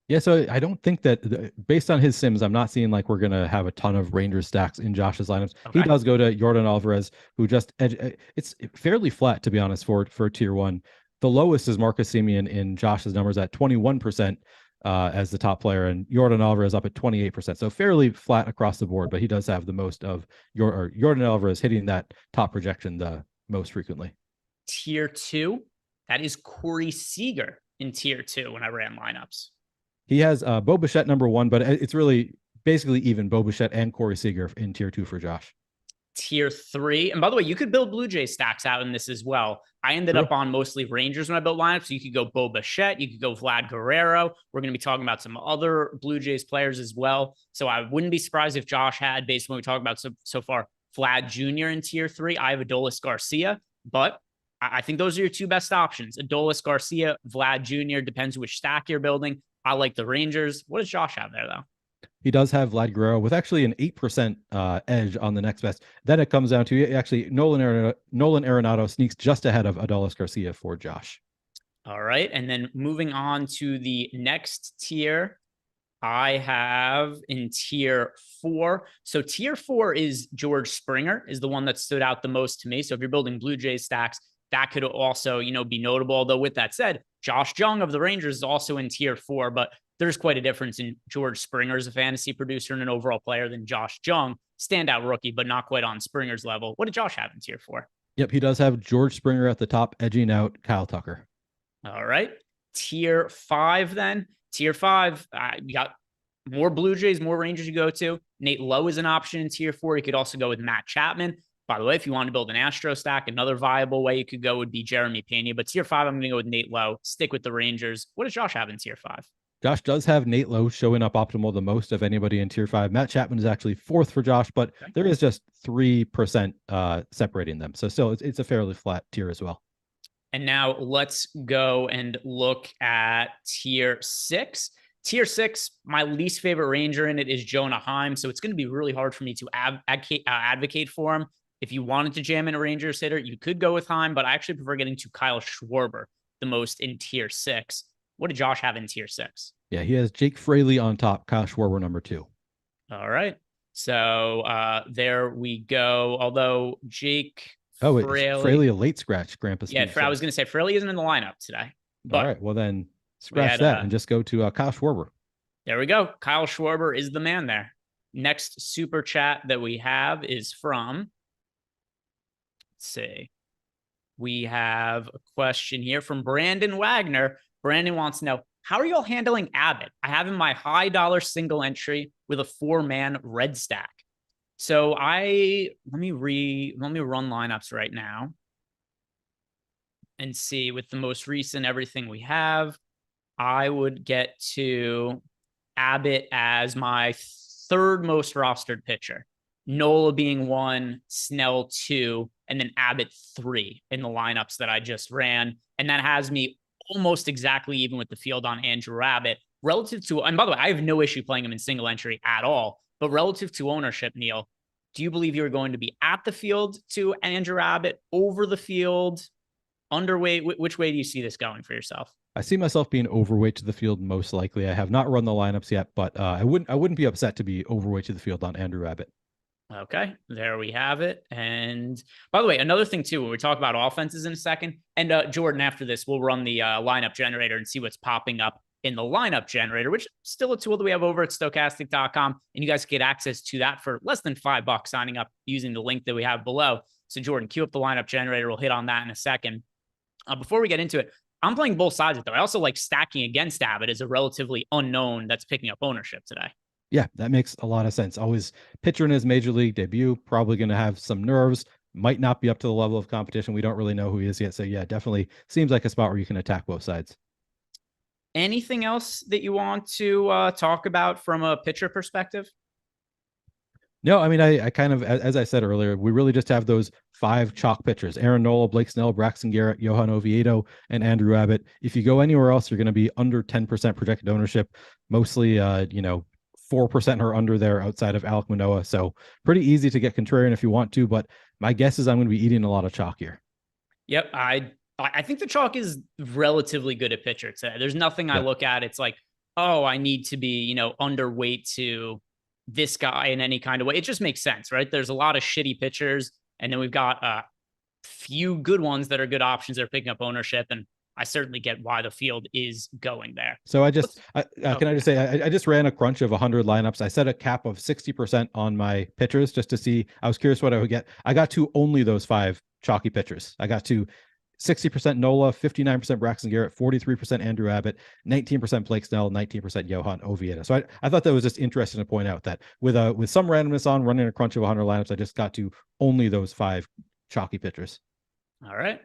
Yeah, so I don't think that based on his sims, I'm not seeing like we're going to have a ton of Rangers stacks in Josh's lineups. Okay. He does go to Yordan Alvarez, who just it's fairly flat, to be honest, for tier 1. The lowest is Marcus Semien in Josh's numbers at 21% as the top player, and Yordan Alvarez up at 28%. So fairly flat across the board, but he does have the most of Yordan Alvarez hitting that top projection the most frequently. Tier 2, that is Corey Seager in tier 2 when I ran lineups. He has Bo Bichette number 1, but it's really basically even Bo Bichette and Corey Seager in tier 2 for Josh. Tier 3. And by the way, you could build Blue Jay stacks out in this as well. I ended up on mostly Rangers when I built lineups. So you could go Bo Bichette. You could go Vlad Guerrero. We're going to be talking about some other Blue Jays players as well. So I wouldn't be surprised if Josh had, based on what we talked about so far, Vlad Jr. in tier 3. I have Adolis Garcia, but I think those are your 2 best options. Adolis Garcia, Vlad Jr. Depends which stack you're building. I like the Rangers. What does Josh have there, though? He does have Vlad Guerrero with actually an 8% edge on the next best. Then it comes down to actually Nolan Arenado sneaks just ahead of Adolis Garcia for Josh. All right. And then moving on to the next tier, I have in tier 4. So tier 4 is George Springer is the one that stood out the most to me. So if you're building Blue Jays stacks, that could also, be notable. Although with that said, Josh Jung of the Rangers is also in tier 4, but there's quite a difference in George Springer as a fantasy producer and an overall player than Josh Jung. Standout rookie, but not quite on Springer's level. What did Josh have in tier 4? Yep, he does have George Springer at the top, edging out Kyle Tucker. All right. Tier 5 then. Tier 5, you got more Blue Jays, more Rangers you go to. Nate Lowe is an option in tier 4. You could also go with Matt Chapman. By the way, if you want to build an Astro stack, another viable way you could go would be Jeremy Pena. But tier 5, I'm going to go with Nate Lowe. Stick with the Rangers. What does Josh have in tier 5? Josh does have Nate Lowe showing up optimal the most of anybody in tier 5. Matt Chapman is actually 4th for Josh, but there is just 3% separating them. So still, it's a fairly flat tier as well. And now let's go and look at tier 6. Tier 6, my least favorite Ranger in it is Jonah Heim. So it's going to be really hard for me to advocate for him. If you wanted to jam in a Rangers hitter, you could go with Heim, but I actually prefer getting to Kyle Schwarber the most in tier 6. What did Josh have in tier 6? Yeah, he has Jake Fraley on top, Kyle Schwarber number 2. All right. So there we go. Although Jake Fraley a late scratch, Grandpa Steve. Yeah, I was going to say Fraley isn't in the lineup today. But all right, well then scratch that and just go to Kyle Schwarber. There we go. Kyle Schwarber is the man there. Next super chat that we have is from, let's see. We have a question here from Brandon Wagner. Brandon wants to know, how are y'all handling Abbott? I have him my high dollar single entry with a 4-man red stack. So let me run lineups right now and see with the most recent everything we have. I would get to Abbott as my 3rd most rostered pitcher. Nola being 1, Snell 2, and then Abbott 3 in the lineups that I just ran. And that has me almost exactly even with the field on Andrew Abbott relative to, and by the way, I have no issue playing him in single entry at all, but relative to ownership, Neil, do you believe you're going to be at the field to Andrew Abbott, over the field, underweight? Which way do you see this going for yourself? I see myself being overweight to the field most likely. I have not run the lineups yet, but I wouldn't be upset to be overweight to the field on Andrew Abbott. Okay, there we have it. And by the way, another thing too, when we talk about offenses in a second, and Jordan, after this, we'll run the lineup generator and see what's popping up in the lineup generator, which is still a tool that we have over at stokastic.com. And you guys get access to that for less than $5 signing up using the link that we have below. So Jordan, cue up the lineup generator. We'll hit on that in a second. Before we get into it, I'm playing both sides of it, though. I also like stacking against Abbott as a relatively unknown that's picking up ownership today. Yeah, that makes a lot of sense. Always pitcher in his major league debut, probably going to have some nerves, might not be up to the level of competition. We don't really know who he is yet. So yeah, definitely seems like a spot where you can attack both sides. Anything else that you want to talk about from a pitcher perspective? No, I mean, I kind of, as I said earlier, we really just have those 5 chalk pitchers: Aaron Nola, Blake Snell, Braxton Garrett, Johan Oviedo, and Andrew Abbott. If you go anywhere else, you're going to be under 10% projected ownership, mostly, 4% or under there outside of Alek Manoah. So pretty easy to get contrarian if you want to, but my guess is I'm going to be eating a lot of chalk here. Yep. I think the chalk is relatively good at pitcher today. There's nothing I look at. It's like, oh, I need to be, underweight to this guy in any kind of way. It just makes sense, right? There's a lot of shitty pitchers, and then we've got a few good ones that are good options that are picking up ownership. And I certainly get why the field is going there. So I just ran a crunch of 100 lineups. I set a cap of 60% on my pitchers just to see. I was curious what I would get. I got to only those 5 chalky pitchers. I got to 60% Nola, 59% Braxton Garrett, 43% Andrew Abbott, 19% Blake Snell, 19% Johan Oviedo. So I thought that was just interesting to point out that with some randomness on running a crunch of 100 lineups, I just got to only those 5 chalky pitchers. All right.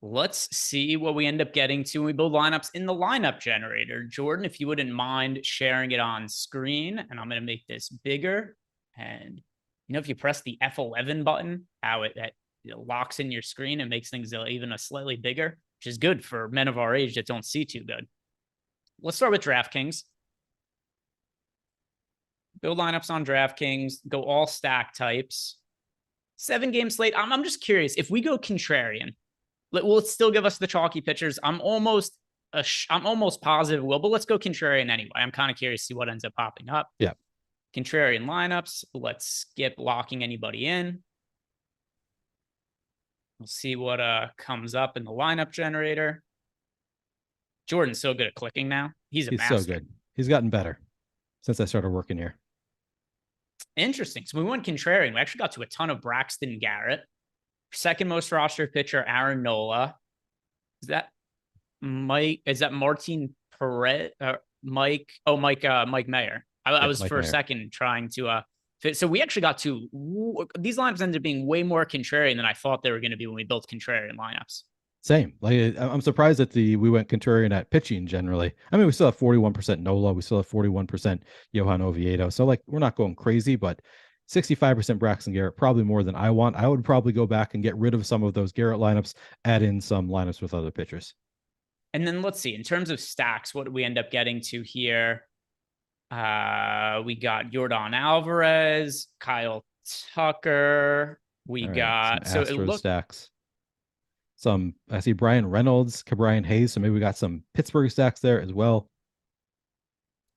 Let's see what we end up getting to when we build lineups in the lineup generator. Jordan, if you wouldn't mind sharing it on screen, and I'm going to make this bigger. And, if you press the F11 button, how it locks in your screen and makes things even a slightly bigger, which is good for men of our age that don't see too good. Let's start with DraftKings. Build lineups on DraftKings, go all stack types. 7-game slate. I'm just curious, if we go contrarian, will it still give us the chalky pitchers? I'm almost positive it will, but let's go contrarian anyway. I'm kind of curious to see what ends up popping up. Yeah. Contrarian lineups. Let's skip locking anybody in. We'll see what maps up in the lineup generator. Jordan's so good at clicking now. He's master. So good. He's gotten better since I started working here. Interesting. So we went contrarian. We actually got to a ton of Braxton Garrett. Second most rostered pitcher, Aaron Nola. Is that Mike, is that Martin Perret? Mike? Oh, Mike Mayer. I was Mike for a Mayer. second trying to fit. So we actually got to these lineups ended up being way more contrarian than I thought they were going to be when we built contrarian lineups. Same. Like I'm surprised that we went contrarian at pitching generally. I mean, we still have 41% Nola. We still have 41% Johan Oviedo. So like we're not going crazy, but 65% Braxton Garrett, probably more than I want. I would probably go back and get rid of some of those Garrett lineups, add in some lineups with other pitchers. And then let's see, in terms of stacks, what did we end up getting to here? We got Yordan Alvarez, Kyle Tucker. We got some Astros stacks. I see Brian Reynolds, Brian Hayes. So maybe we got some Pittsburgh stacks there as well.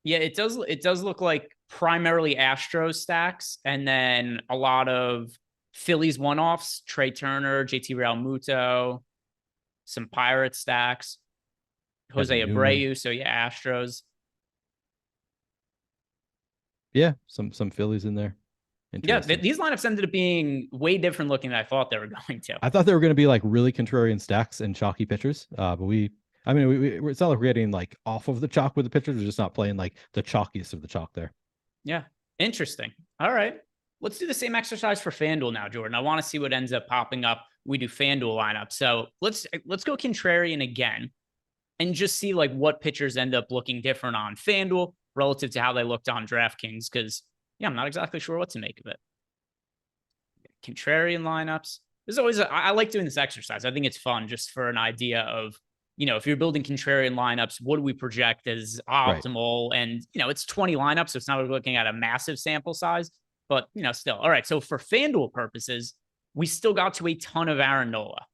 Yeah, it does look like primarily Astros stacks, and then a lot of Phillies one-offs, Trey Turner, JT Realmuto, some Pirates stacks, Jose Abreu. So yeah, Astros. Yeah, some Phillies in there. Yeah, these lineups ended up being way different looking than I thought they were going to. I thought they were going to be like really contrarian stacks and chalky pitchers, but it's not like we're getting like off of the chalk with the pitchers. We're just not playing like the chalkiest of the chalk there. Yeah, interesting. All right, let's do the same exercise for FanDuel now, Jordan. I want to see what ends up popping up. We do FanDuel lineup, so let's go contrarian again, and just see like what pitchers end up looking different on FanDuel relative to how they looked on DraftKings, because yeah, I'm not exactly sure what to make of it. Contrarian lineups. There's always I like doing this exercise. I think it's fun just for an idea of, if you're building contrarian lineups, what do we project as optimal? Right. And, it's 20 lineups, so it's not looking at a massive sample size, but, still. All right, so for FanDuel purposes, we still got to a ton of Aaron Nola.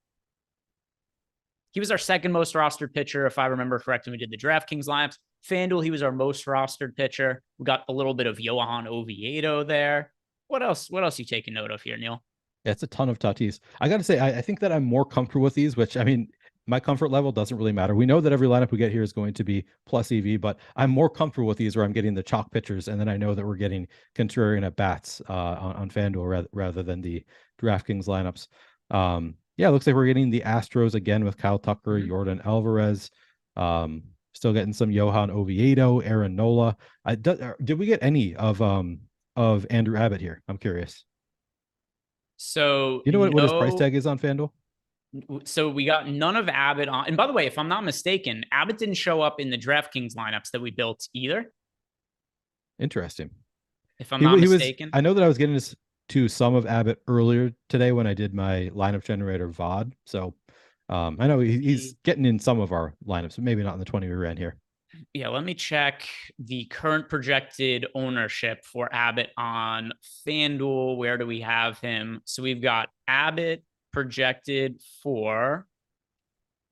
He was our second most rostered pitcher, if I remember correctly. We did the DraftKings lineups. FanDuel, he was our most rostered pitcher. We got a little bit of Johan Oviedo there. What else you taking note of here, Neil? Yeah, it's a ton of Tatis. I got to say, I think that I'm more comfortable with these, which, I mean, my comfort level doesn't really matter. We know that every lineup we get here is going to be plus EV, but I'm more comfortable with these where I'm getting the chalk pitchers, and then I know that we're getting contrarian at bats on FanDuel rather than the DraftKings lineups. Yeah, it looks like we're getting the Astros again with Kyle Tucker, Yordan Alvarez. Still getting some Johan Oviedo, Aaron Nola. Did we get any of Andrew Abbott here? I'm curious. So what his price tag is on FanDuel? So we got none of Abbott on. And by the way, if I'm not mistaken, Abbott didn't show up in the DraftKings lineups that we built either. Interesting. If I'm not mistaken. I know that I was getting to some of Abbott earlier today when I did my lineup generator VOD. So I know he's getting in some of our lineups, but maybe not in the 20 we ran here. Yeah, let me check the current projected ownership for Abbott on FanDuel. Where do we have him? So we've got Abbott projected for,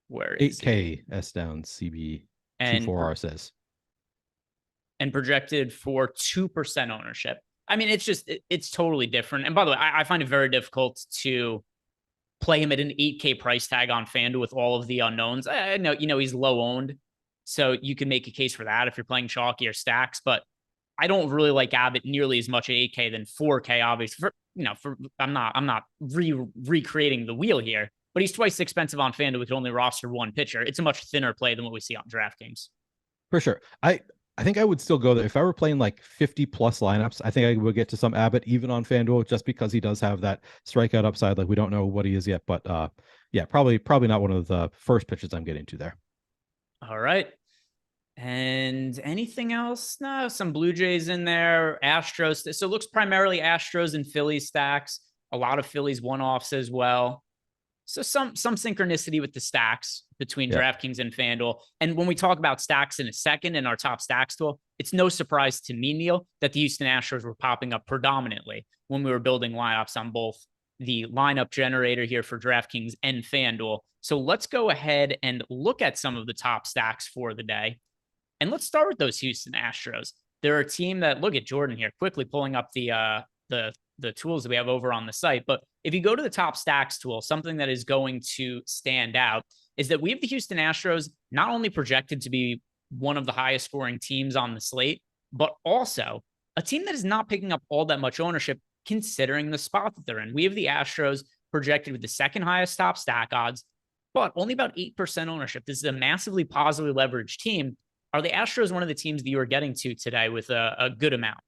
where is 8K S down CB and 24R says. And projected for 2% ownership. I mean, it's totally different. And by the way, I find it very difficult to play him at an 8K price tag on FanDuel with all of the unknowns. I know, he's low owned, so you can make a case for that if you're playing chalky or stacks, but I don't really like Abbott nearly as much at 8K than 4K, obviously. I'm not recreating the wheel here, but he's twice expensive on FanDuel. We can only roster one pitcher. It's a much thinner play than what we see on DraftKings. For sure. I think I would still go there. If I were playing like 50 plus lineups, I think I would get to some Abbott even on FanDuel, just because he does have that strikeout upside. Like, we don't know what he is yet, but yeah, probably not one of the first pitches I'm getting to there. All right. And anything else? No, some Blue Jays in there, Astros. So it looks primarily Astros and Phillies stacks, a lot of Phillies one-offs as well. So some synchronicity with the stacks between DraftKings and FanDuel. And when we talk about stacks in a second in our top stacks tool, it's no surprise to me, Neil, that the Houston Astros were popping up predominantly when we were building lineups on both the lineup generator here for DraftKings and FanDuel. So let's go ahead and look at some of the top stacks for the day. And let's start with those Houston Astros. They're a team that, look at Jordan here, quickly pulling up the tools that we have over on the site. But if you go to the top stacks tool, something that is going to stand out is that we have the Houston Astros not only projected to be one of the highest scoring teams on the slate, but also a team that is not picking up all that much ownership considering the spot that they're in. We have the Astros projected with the second highest top stack odds, but only about 8% ownership. This is a massively positively leveraged team. Are the Astros one of the teams that you are getting to today with a good amount?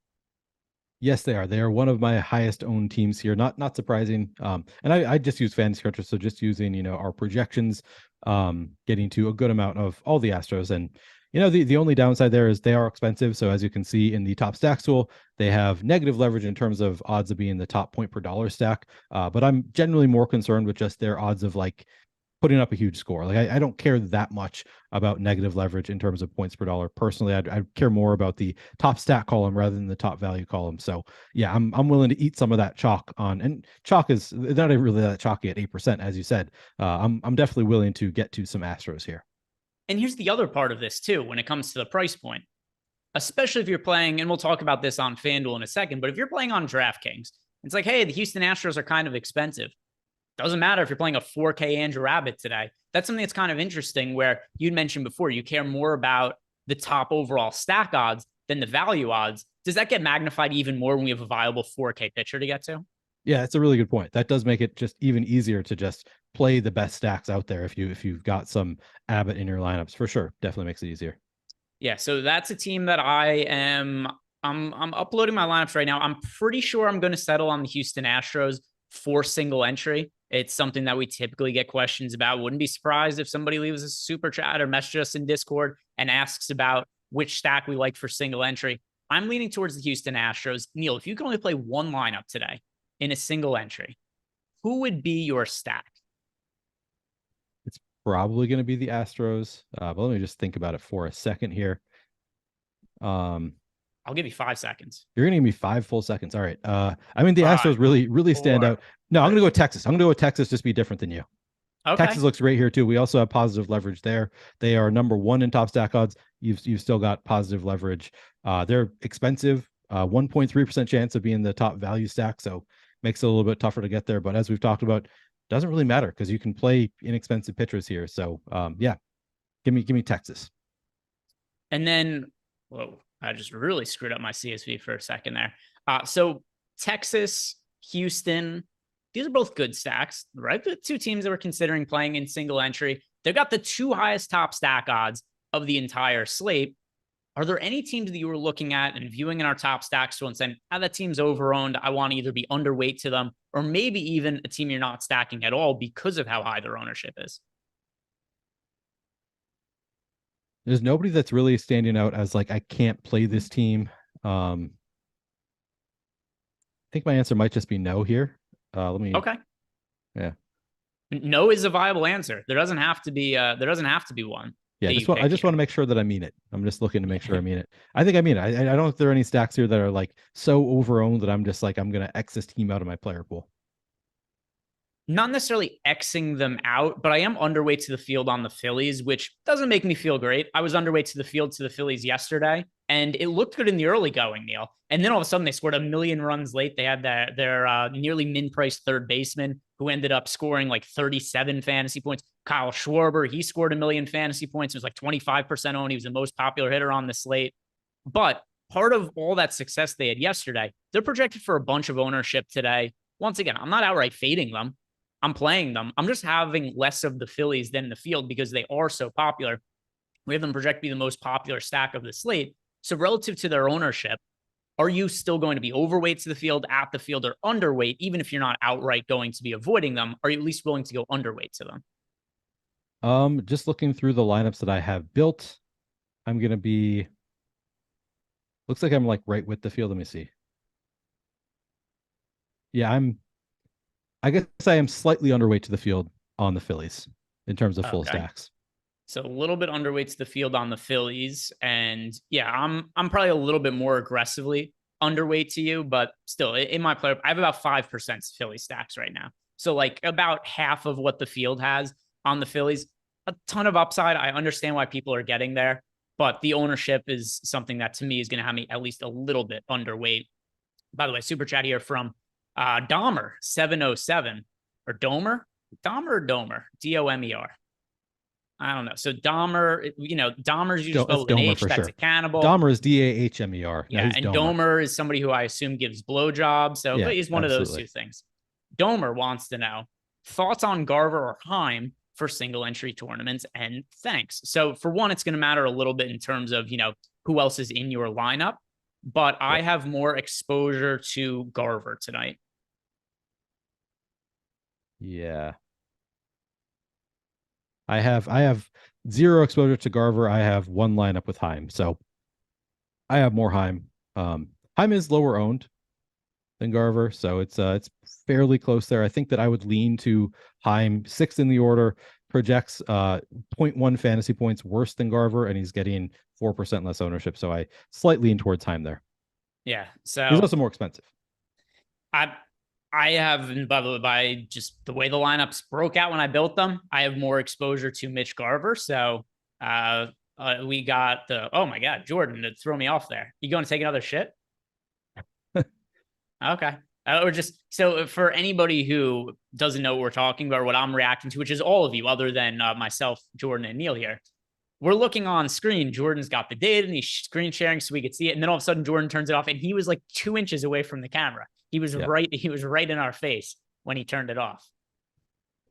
Yes, they are. They are one of my highest owned teams here. Not surprising. And I just use fantasy coaches, so just using our projections, getting to a good amount of all the Astros. And the only downside there is they are expensive. So as you can see in the top stacks tool, they have negative leverage in terms of odds of being the top point per dollar stack. But I'm generally more concerned with just their odds of like putting up a huge score. Like I don't care that much about negative leverage in terms of points per dollar. Personally, I'd care more about the top stat column rather than the top value column. So yeah, I'm willing to eat some of that chalk on, and chalk is not really that chalky at 8%, as you said. I'm definitely willing to get to some Astros here. And here's the other part of this too, when it comes to the price point, especially if you're playing, and we'll talk about this on FanDuel in a second, but if you're playing on DraftKings, it's like, hey, the Houston Astros are kind of expensive. Doesn't matter if you're playing a 4K Andrew Abbott today. That's something that's kind of interesting where you'd mentioned before, you care more about the top overall stack odds than the value odds. Does that get magnified even more when we have a viable 4K pitcher to get to? Yeah, it's a really good point. That does make it just even easier to just play the best stacks out there if you've got some Abbott in your lineups, for sure. Definitely makes it easier. Yeah, so that's a team that I'm uploading my lineups right now. I'm pretty sure I'm going to settle on the Houston Astros for single entry. It's something that we typically get questions about. Wouldn't be surprised if somebody leaves a super chat or messages us in Discord and asks about which stack we like for single entry. I'm leaning towards the Houston Astros. Neil, if you can only play one lineup today in a single entry, who would be your stack? It's probably going to be the Astros, but let me just think about it for a second here. I'll give you 5 seconds. You're going to give me 5 full seconds. All right. I mean, the Astros really stand out. No, I'm going to go with Texas. I'm going to go with Texas, just be different than you. Okay. Texas looks great here too. We also have positive leverage there. They are number 1 in top stack odds. You've still got positive leverage. They're expensive. 1.3% chance of being the top value stack, so makes it a little bit tougher to get there. But as we've talked about, doesn't really matter because you can play inexpensive pitchers here. So yeah, give me Texas. And then, whoa, I just really screwed up my CSV for a second there. So Texas, Houston, these are both good stacks, right? The two teams that we're considering playing in single entry. They've got the 2 highest top stack odds of the entire slate. Are there any teams that you were looking at and viewing in our top stacks and saying, that team's overowned, I want to either be underweight to them, or maybe even a team you're not stacking at all because of how high their ownership is? There's nobody that's really standing out as like, I can't play this team. I think my answer might just be no here. Okay. Yeah. No is a viable answer. There doesn't have to be one. Yeah, I just want to make sure that I mean it. I'm just looking to make sure I mean it. I think I mean it. I don't know if there are any stacks here that are like so overowned that I'm just like, I'm going to X this team out of my player pool. Not necessarily Xing them out, but I am underweight to the field on the Phillies, which doesn't make me feel great. I was underweight to the field to the Phillies yesterday, and it looked good in the early going, Neil. And then all of a sudden they scored 1 million runs late. They had their nearly min-priced third baseman who ended up scoring like 37 fantasy points. Kyle Schwarber, he scored 1 million fantasy points. It was like 25% owned. He was the most popular hitter on the slate. But part of all that success they had yesterday, they're projected for a bunch of ownership today. Once again, I'm not outright fading them. I'm playing them. I'm just having less of the Phillies than the field because they are so popular. We have them projected to be the most popular stack of the slate. So relative to their ownership, are you still going to be overweight to the field, at the field, or underweight, even if you're not outright going to be avoiding them? Are you at least willing to go underweight to them? Just looking through the lineups that I have built, I'm going to be, looks like I'm like right with the field. Let me see. Yeah, I guess I am slightly underweight to the field on the Phillies in terms of full stacks. So a little bit underweight to the field on the Phillies. And yeah, I'm probably a little bit more aggressively underweight to you, but still in my player, I have about 5% Philly stacks right now. So like about half of what the field has on the Phillies, a ton of upside. I understand why people are getting there, but the ownership is something that to me is going to have me at least a little bit underweight. By the way, super chat here from Dahmer 707 or Domer, or Domer, Domer. I don't know. So Dahmer, Dahmer's usually spelled with an H. That's sure. A cannibal. Dahmer is Dahmer. Yeah, and Domer is somebody who I assume gives blowjobs. So he's one of those two things. Domer wants to know thoughts on Garver or Heim for single entry tournaments, and thanks. So for one, it's going to matter a little bit in terms of, who else is in your lineup, but I have more exposure to Garver tonight. Yeah. I have zero exposure to Garver. I have one lineup with Heim. So I have more Heim. Heim is lower owned than Garver, so it's fairly close there. I think that I would lean to Heim, 6th in the order, projects 0.1 fantasy points worse than Garver, and he's getting 4% less ownership. So I slightly lean towards Heim there. Yeah. So he's also more expensive. I have, by just the way the lineups broke out when I built them, I have more exposure to Mitch Garver. So we got oh my God, Jordan, to throw me off there. You going to take another shit? Okay. Or just, so for anybody who doesn't know what we're talking about, or what I'm reacting to, which is all of you other than myself, Jordan, and Neil here, we're looking on screen. Jordan's got the data and he's screen sharing so we could see it. And then all of a sudden Jordan turns it off and he was like 2 inches away from the camera. He was right in our face when he turned it off.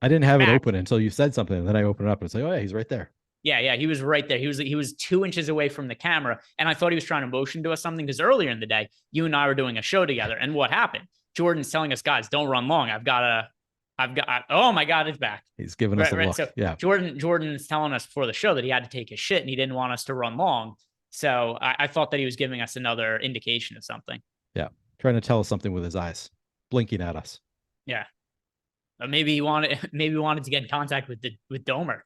I didn't have it open until you said something. And then I opened it up and it's like, oh yeah, he's right there. Yeah, he was right there. He was 2 inches away from the camera, and I thought he was trying to motion to us something, because earlier in the day, you and I were doing a show together, and what happened? Jordan's telling us, guys, don't run long. Oh my God, it's back. He's giving us a look. So yeah. Jordan's telling us before the show that he had to take his shit and he didn't want us to run long. So I thought that he was giving us another indication of something. Yeah, trying to tell us something with his eyes, blinking at us. Yeah, maybe he wanted to get in contact with Domer.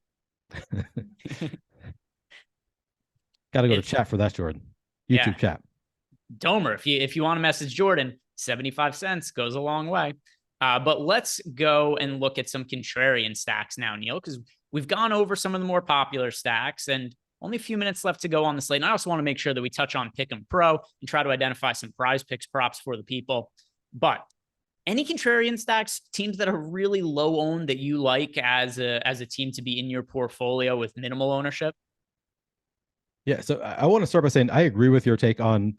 Got to go to chat for that, Jordan. YouTube chat. Domer, if you want to message Jordan, 75 cents goes a long way. But let's go and look at some contrarian stacks now, Neil, because we've gone over some of the more popular stacks and only a few minutes left to go on the slate. And I also want to make sure that we touch on Pick'em Pro and try to identify some prize picks props for the people. But any contrarian stacks, teams that are really low owned that you like as a team to be in your portfolio with minimal ownership? Yeah, so I want to start by saying I agree with your take on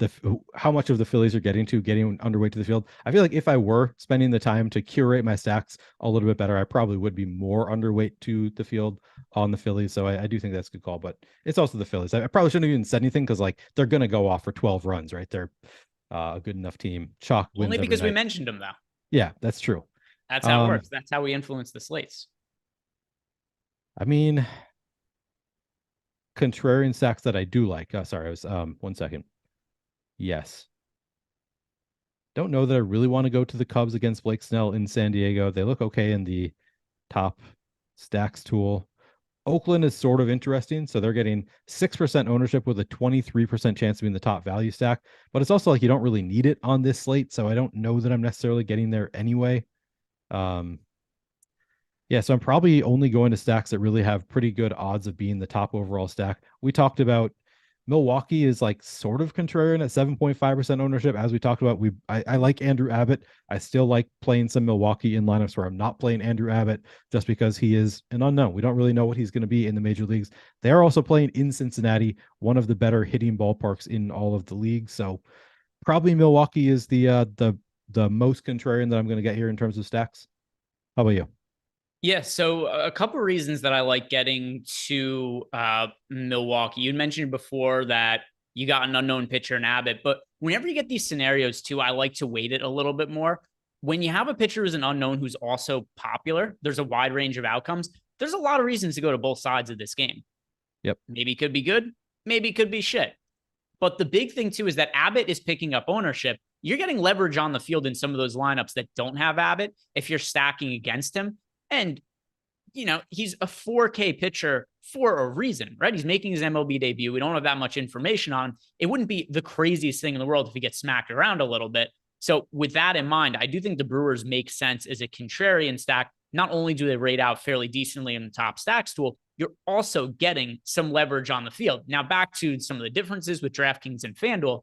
how much of the Phillies are getting underweight to the field. I feel like if I were spending the time to curate my stacks a little bit better, I probably would be more underweight to the field on the Phillies. So I do think that's a good call, but it's also the Phillies. I probably shouldn't have even said anything because they're going to go off for 12 runs, right? They're a good enough team. Chalk wins only because every we night. Mentioned them though. Yeah, that's true. That's how it works. That's how we influence the slates. I mean, contrarian stacks that I do like. Sorry, I was 1 second. Yes. Don't know that I really want to go to the Cubs against Blake Snell in San Diego. They look okay in the top stacks tool. Oakland is sort of interesting. So they're getting 6% ownership with a 23% chance to be in the top value stack. But it's also like you don't really need it on this slate. So I don't know that I'm necessarily getting there anyway. Yeah, so I'm probably only going to stacks that really have pretty good odds of being the top overall stack. We talked about Milwaukee is sort of contrarian at 7.5% ownership. As we talked about, I like Andrew Abbott. I still like playing some Milwaukee in lineups where I'm not playing Andrew Abbott just because he is an unknown. We don't really know what he's going to be in the major leagues. They are also playing in Cincinnati, one of the better hitting ballparks in all of the league. So probably Milwaukee is the most contrarian that I'm going to get here in terms of stacks. How about you? Yeah, so a couple of reasons that I like getting to Milwaukee. You mentioned before that you got an unknown pitcher in Abbott, but whenever you get these scenarios too, I like to weight it a little bit more. When you have a pitcher who's an unknown who's also popular, there's a wide range of outcomes. There's a lot of reasons to go to both sides of this game. Yep. Maybe it could be good, maybe it could be shit. But the big thing too is that Abbott is picking up ownership. You're getting leverage on the field in some of those lineups that don't have Abbott if you're stacking against him. And, he's a 4K pitcher for a reason, right? He's making his MLB debut. We don't have that much information on him. It wouldn't be the craziest thing in the world if he gets smacked around a little bit. So with that in mind, I do think the Brewers make sense as a contrarian stack. Not only do they rate out fairly decently in the top stacks tool, you're also getting some leverage on the field. Now back to some of the differences with DraftKings and FanDuel,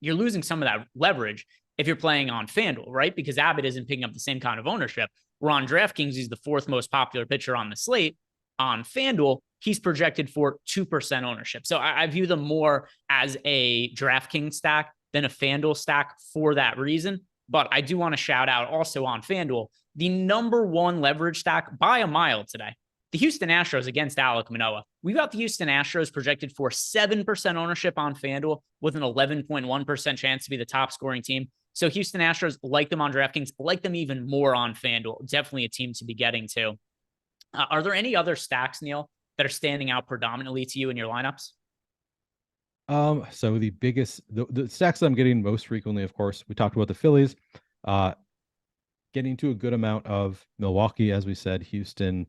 you're losing some of that leverage if you're playing on FanDuel, right? Because Abbott isn't picking up the same kind of ownership. We're on DraftKings, he's the 4th most popular pitcher on the slate. On FanDuel, he's projected for 2% ownership. So I view them more as a DraftKings stack than a FanDuel stack for that reason. But I do want to shout out also on FanDuel, the #1 leverage stack by a mile today. the Houston Astros against Alek Manoah. We've got the Houston Astros projected for 7% ownership on FanDuel with an 11.1% chance to be the top scoring team. So Houston Astros, like them on DraftKings, like them even more on FanDuel. Definitely a team to be getting to. Are there any other stacks, Neil, that are standing out predominantly to you in your lineups? So the stacks that I'm getting most frequently, of course, we talked about the Phillies, getting to a good amount of Milwaukee, as we said, Houston,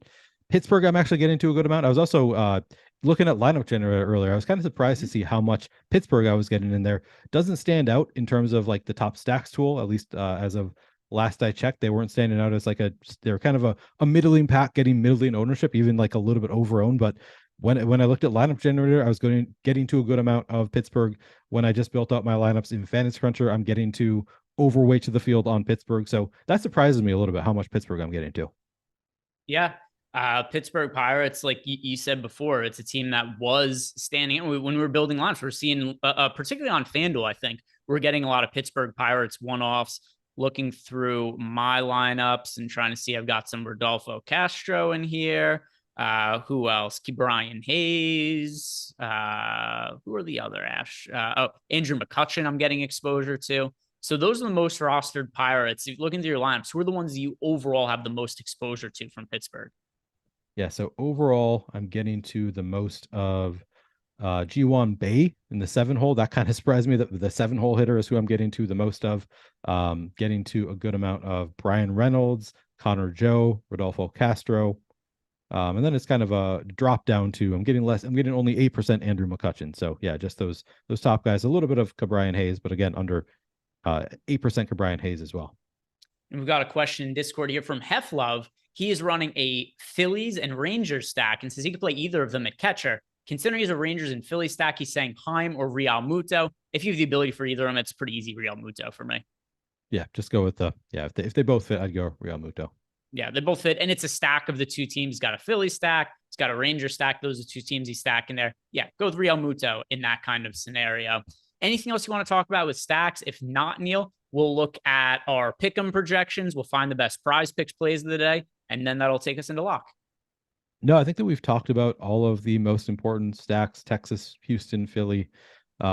Pittsburgh. I'm actually getting to a good amount. I was also looking at lineup generator earlier. I was kind of surprised to see how much Pittsburgh I was getting in there. Doesn't stand out in terms of like the top stacks tool, at least as of last I checked. They weren't standing out as like they're kind of a middling pack, getting middling ownership, even like a little bit over-owned. But when I looked at lineup generator, I was getting to a good amount of Pittsburgh. When I just built out my lineups in Fantasy Cruncher, I'm getting to overweight to the field on Pittsburgh. So that surprises me a little bit how much Pittsburgh I'm getting to. Yeah. Pittsburgh Pirates, like you said before, it's a team that was standing out. When we were building lineups, we're seeing, particularly on FanDuel, I think, we're getting a lot of Pittsburgh Pirates one-offs. Looking through my lineups and trying to see, I've got some Rodolfo Castro in here. Who else? Brian Hayes. Who are the other Andrew McCutchen I'm getting exposure to. So those are the most rostered Pirates. If you look into your lineups, who are the ones that you overall have the most exposure to from Pittsburgh? Yeah, so overall, I'm getting to the most of G1 Bay in the 7-hole. That kind of surprised me that the 7-hole hitter is who I'm getting to the most of. Getting to a good amount of Brian Reynolds, Connor Joe, Rodolfo Castro. And then it's kind of a drop down to I'm getting only 8% Andrew McCutchen. So yeah, just those top guys, a little bit of Brian Hayes, but again, under 8% Brian Hayes as well. And we've got a question in Discord here from Heflove. He is running a Phillies and Rangers stack and says he could play either of them at catcher. Considering he's a Rangers and Phillies stack, he's saying Heim or Real Muto. If you have the ability for either of them, it's pretty easy Real Muto for me. Yeah, just go with if they both fit, I'd go Real Muto. Yeah, they both fit. And it's a stack of the two teams. He's got a Philly stack. He's got a Ranger stack. Those are two teams he's stacking there. Yeah, go with Real Muto in that kind of scenario. Anything else you want to talk about with stacks? If not, Neil, we'll look at our pick'em projections. We'll find the best prize picks plays of the day, and then that'll take us into lock. No, I think that we've talked about all of the most important stacks: Texas, Houston, Philly. We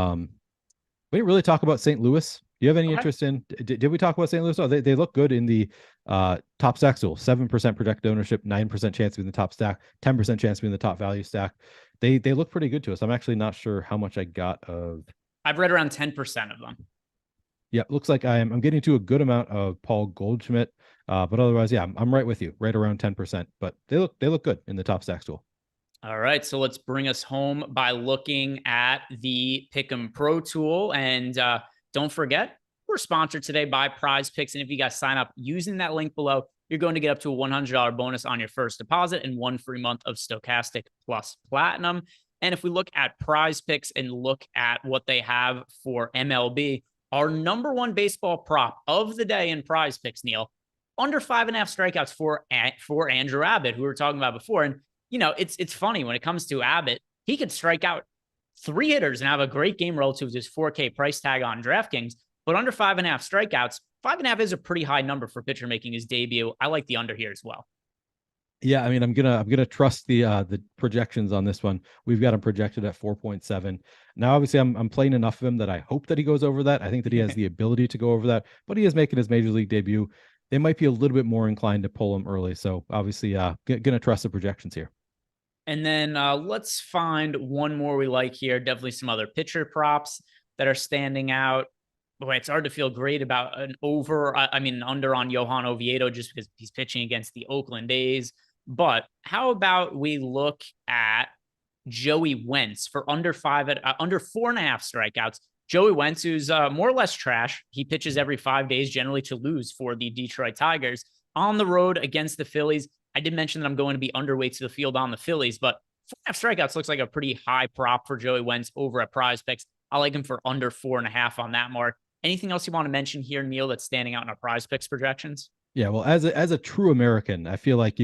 didn't really talk about St. Louis. Do you have any interest in? Did we talk about St. Louis? Oh, they look good in the top stack tool. 7% projected ownership, 9% chance to be in the top stack, 10% chance to be in the top value stack. They look pretty good to us. I'm actually not sure how much I got of. I've read around 10% of them. Yeah, looks like I'm getting to a good amount of Paul Goldschmidt, but otherwise, yeah, I'm right with you, right around 10%. But they look good in the top stacks tool. All right, so let's bring us home by looking at the Pick'em Pro tool, and don't forget, we're sponsored today by Prize Picks, and if you guys sign up using that link below, you're going to get up to a $100 bonus on your first deposit and 1 free month of Stochastic Plus Platinum. And if we look at Prize Picks and look at what they have for MLB, our number one baseball prop of the day in Prize Picks, Neil, under 5.5 strikeouts for Andrew Abbott, who we were talking about before. And, you know, it's funny when it comes to Abbott, he could strike out 3 hitters and have a great game relative to his 4K price tag on DraftKings, but under 5.5 strikeouts, 5.5 is a pretty high number for a pitcher making his debut. I like the under here as well. Yeah, I mean, I'm gonna trust the projections on this one. We've got him projected at 4.7. Now, obviously, I'm playing enough of him that I hope that he goes over that. I think that he has the ability to go over that, but he is making his major league debut. They might be a little bit more inclined to pull him early. So obviously, gonna trust the projections here. And then let's find one more we like here. Definitely some other pitcher props that are standing out. Boy, it's hard to feel great about an under on Johan Oviedo just because he's pitching against the Oakland A's. But how about we look at Joey Wentz for under 4.5 strikeouts? Joey Wentz, who's more or less trash. He pitches every 5 days, generally to lose for the Detroit Tigers on the road against the Phillies. I did mention that I'm going to be underweight to the field on the Phillies, but 4.5 strikeouts looks like a pretty high prop for Joey Wentz over at Prize Picks. I like him for under 4.5 on that mark. Anything else you want to mention here, Neil, that's standing out in our Prize Picks projections? Yeah, well, as a true American, I feel like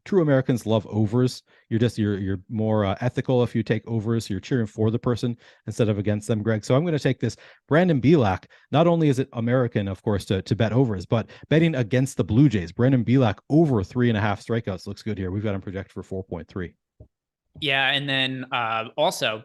true Americans love overs. You're more ethical if you take overs. You're cheering for the person instead of against them, Greg. So I'm going to take this. Brandon Bielak. Not only is it American, of course, to bet overs, but betting against the Blue Jays. Brandon Bielak over 3.5 strikeouts looks good here. We've got him projected for 4.3. Yeah, and then also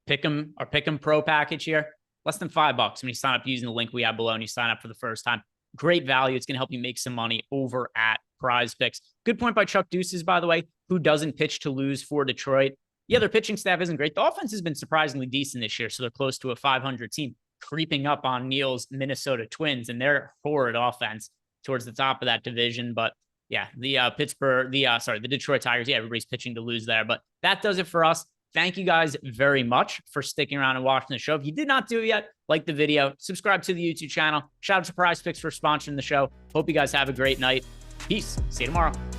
pick 'em pro package here. Less than $5 when you sign up using the link we have below and you sign up for the first time. Great value. It's going to help you make some money over at Prize Picks. Good point by Chuck Deuces, by the way, who doesn't pitch to lose for Detroit. Yeah, their pitching staff isn't great. The offense has been surprisingly decent this year, so they're close to a 500 team, creeping up on Neil's Minnesota Twins and their horrid offense towards the top of that division. But yeah, the Detroit Tigers. Yeah, everybody's pitching to lose there. But that does it for us. Thank you guys very much for sticking around and watching the show. If you did not do it yet, like the video, subscribe to the YouTube channel. Shout out to Prize Picks for sponsoring the show. Hope you guys have a great night. Peace. See you tomorrow.